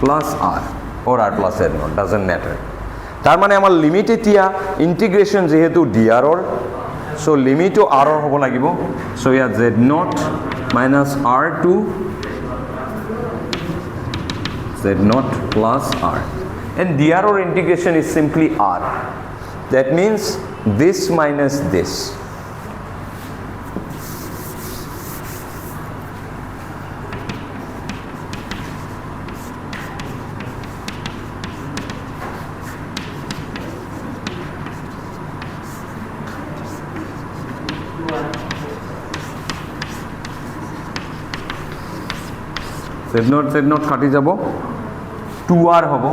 plus r or r plus z naught doesn't matter তাৰ মানে আমাৰ লিমিট এতিয়া ইন্টিগ্ৰেশন যেহেতু dr ৰ so লিমিট ও r ৰ হ'ব লাগিব so ইয়া z naught minus r to z naught plus r and dr or integration is simply r that means this minus this z naught কাটি যাব 2r হ'ব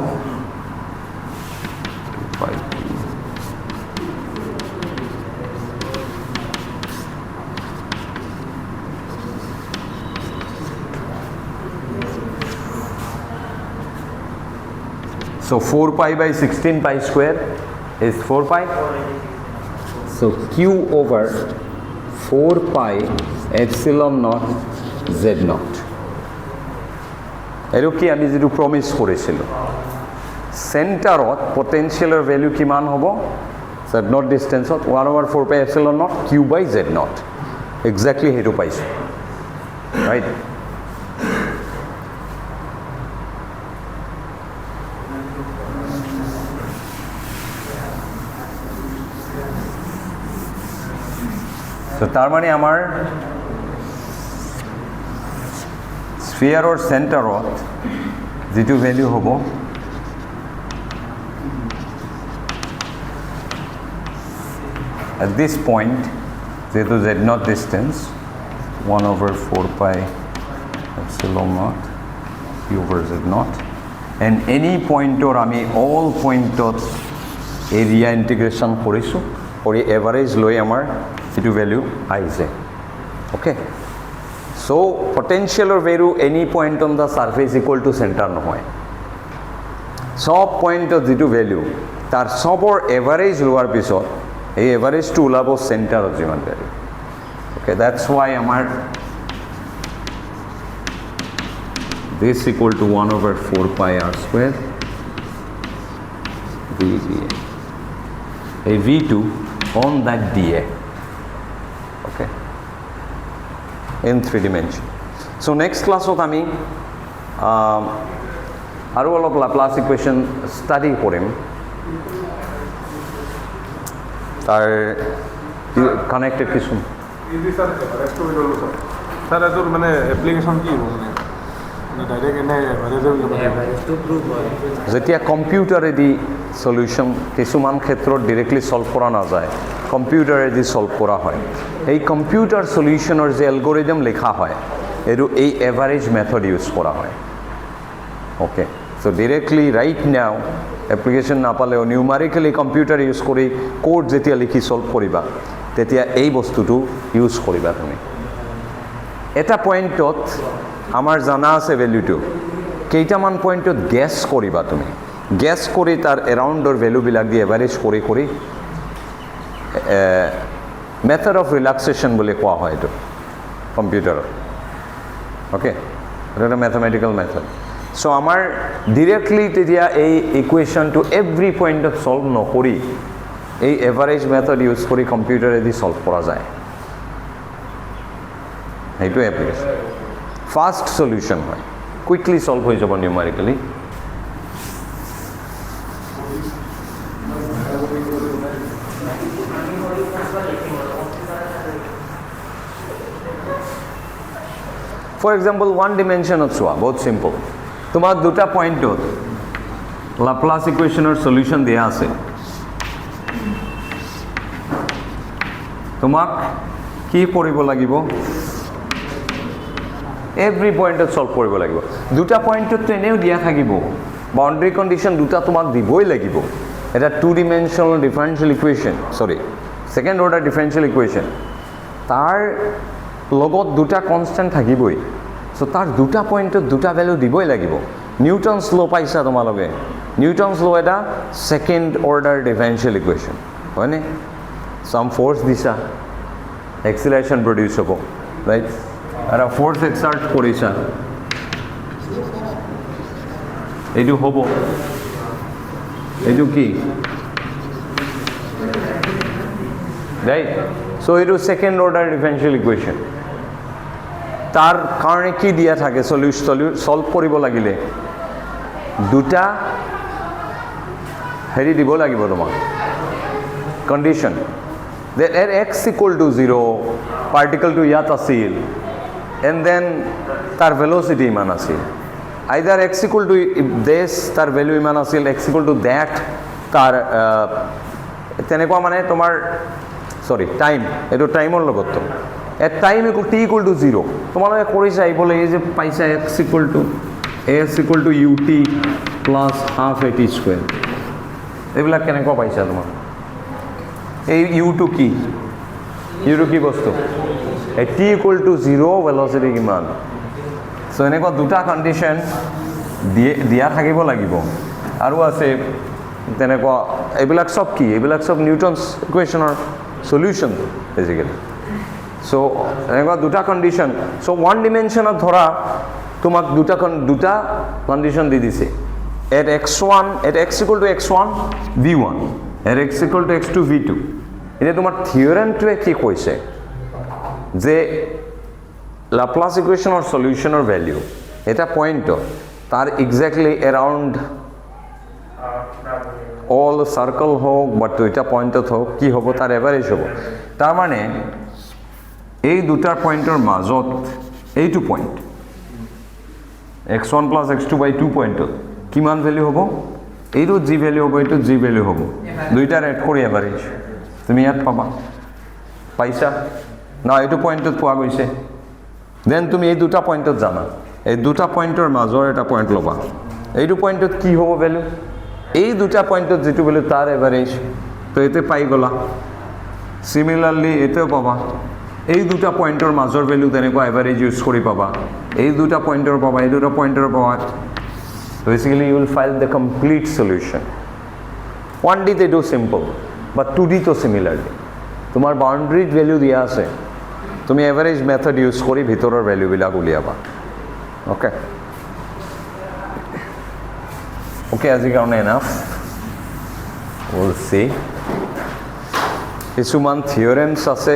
so 4 pi by 16 pi square is 4 pi so q over 4 pi epsilon naught z naught এটো কি আমি যেটো প্ৰমিস কৰিছিল সেন্টাৰত পটেনশিয়ালৰ value কিমান হ'ব z naught ডিসটেন্সত 1/4 pi epsilon naught q by z naught exactly হেতু পাইছো রাইট তো তার মানে আমার স্ফিয়াৰৰ সেন্টাৰত যেটো ভ্যালু হ'ব at this point যেটো z naught distance 1/4 pi epsilon naught q over z naught and any point or আমি all pointত area integration কৰিছো কৰি এভাৰেজ লৈ আমাৰ যেটো ভ্যালু আহিছে okay so potential or value any point on the surface equal to center নহয় সব পয়েন্টত যেটো ভ্যালু তার সবৰ এভাৰেজ লোৱাৰ পিছত এই এভাৰেজ টু ওলাব সেন্টাৰত যিমান ভ্যালু okay that's why আমাৰ this equal to 1/4 pi r square DA. A V2 on that DA. Okay. In 3 dimension. So next class of আমি আৰু অলপ Laplace equation study কৰিম তাৰ কানেক্টেড কিছু ইজি স্যার রেস্ট হইল স্যার স্যার এর মানে অ্যাপ্লিকেশন কি হবে মানে ডাইরেক্ট এনে এভারেজটো প্রুভ হয় যেতিয়া কম্পিউটাৰেদি সলিউশন কিছুমান ক্ষেত্ৰত ডাইৰেক্টলি সলভ কৰা নাযায় কম্পিউটাৰেদি সলভ কৰা হয় এই কম্পিউটাৰ সলিউশনৰ যে এলগৰিদম লেখা হয় এটো এই এভাৰেজ মেথড ইউজ কৰা হয় okay so directly right now application নাপালেও নিউমাৰিকেলি কম্পিউটাৰ ইউজ কৰি কোড যেতিয়া লিখি সলভ কৰিবা তেতিয়া এই বস্তুটো ইউজ কৰিবা তুমি এটা পয়েন্টত আমাৰ জানা আছে ভ্যালুটো কেইটামান পয়েন্টত গেস কৰিবা তুমি গেস কৰি তাৰ এৰাউণ্ডৰ ভ্যালু বিলাক দি এভাৰেজ কৰি কৰি মেথড অফ ৰিল্যাক্সেশন বুলি কোৱা হয় এটো কম্পিউটাৰত ওকে এটা ম্যাথমেটিক্যাল মেথড সো আমাৰ ডাইৰেক্টলি তেতিয়া এই ইকুৱেশ্যনটো এভৰি পয়েন্টত সলভ নকৰি এই এভাৰেজ মেথড ইউজ কৰি কম্পিউটাৰেদি সলভ কৰা যায় এইটো এপ্লিকেশ্যন ফাষ্ট সলিউশন হয় কুইকলি সলভ হৈ যাব নিউমাৰিকেলি For example, one dimension of SWA, both simple. তোমাক দুটা পয়েন্টত Laplace equationৰ সলিউশন দিয়া আছে তোমাক কি কৰিব লাগিব এভৰি পয়েন্টত সলভ কৰিব লাগিব দুটা পয়েন্টত এনেও দিয়া থাকিব বাউন্ডাৰী কন্ডিশন দুটা তোমাক দিবই লাগিব এটা 2 dimensional differential equation second order differential equation তাৰ লগত দুটা কনস্ট্যান্ট থাকিবই সো তার দুটা পয়েন্টত দুটা ভ্যালু দিবই লাগিব নিউটনস ল পাইছা তোমালোকে নিউটনস ল এটা সেকেন্ড অর্ডার ডিফারেন্সিয়াল ইকুয়েশন হয়নে সাম ফোর্স দিছা এক্সিলারেশন প্রডিউস হ'ব রাইট আর ফোর্স এক্সার্ট কৰিছা এইটো হ'ব এইটো কি ৰাইট সো এইটো সেকেন্ড অৰ্ডাৰ ডিফাৰেন্সিয়াল ইকুয়েশন তাৰ কাৰণে কি দিয়া থাকে সলভ কৰিব লাগিলে দুটা হেৰি দিব লাগিব তোমাক condition that at x equal to 0 particle to ইয়াত আছিল and then তার velocity ইমান আছিল either x equal to this তার value ইমান আছিল x equal to that তার তেনেকুৱা মানে তোমাৰ টাইম এটো টাইমৰ লগত তো at time equal t equal to 0 তোমালোকে কৰিছা এই বলে এই যে পাইছা x equal to ut plus half at square এইবিলাক কেনেকুৱা পাইছা তোমাক এই u2 কি বস্তু এই t equal to 0 velocity কিমান সো এনেকুৱা দুটা কন্ডিশন দিয়া থাকিব লাগিব আৰু আছে তেনেকুৱা এইবিলাক সব কি এইবিলাক সব নিউটনস ইকুৱেশ্যনৰ সলিউশন বেসিক্যালি সো এনেকুৱা দুটা কন্ডিশন সো ওয়ান ডিমেনশনত ধৰা তোমাক দুটা কন্ডিশন দি দিছে at x equal to x1 v1 at x equal to x2 v2 এনে তোমাৰ থিওৰেমটোৱে কি কৈছে যে Laplace ইকুৱেশ্যনৰ সলিউশনৰ ভ্যালু এটা পয়েন্ট তার এক্স্যাক্টলি অ্যারাউন্ড অল সার্কেল হোক বা দুইটা পয়েন্টত হোক কি হ'ব তার এভারেজ হ'ব তার মানে এই দুটাৰ পয়েন্টৰ মাজত এইটো point x1 plus x2 by 2 পয়েন্টত কিমান ভ্যালু হ'ব এইটো জি ভ্যালু হ'ব এইটো জি ভ্যালু হ'ব দুইটাৰ এড কৰি এভাৰেজ তুমি ইয়াত পাইছা না এইটো পয়েন্টত পোৱা গৈছে দেন তুমি এই দুটা পয়েন্টত জানা এই দুটা পয়েন্টৰ মাজৰ এটা পয়েন্ট লবা এইটো পয়েন্টত কি হ'ব ভ্যালু এই দুটা পয়েন্টত যেটো ভ্যালু তার এভারেজ তো এতে পাই গলা সিমিলারলি এতেও পাবা এই দুটা পয়েন্টৰ মাজৰ ভ্যালু তেনেকুৱা এভাৰেজ ইউজ কৰি পাবা এই দুটা পয়েন্টৰ পাবা এই দুটা পয়েন্টৰ পাবা basically you will find the complete solution 1D they do simple but 2D to similarly তোমার বাউন্ডারি ভ্যালু দিয়া আছে তুমি এভারেজ মেথড ইউজ কৰি ভিতৰৰ ভ্যালু বিলাক উলিয়াবা ওকে আজিৰ কাৰণে এনাফ উইল সি কিছুমান থিয়ৰেমছ আছে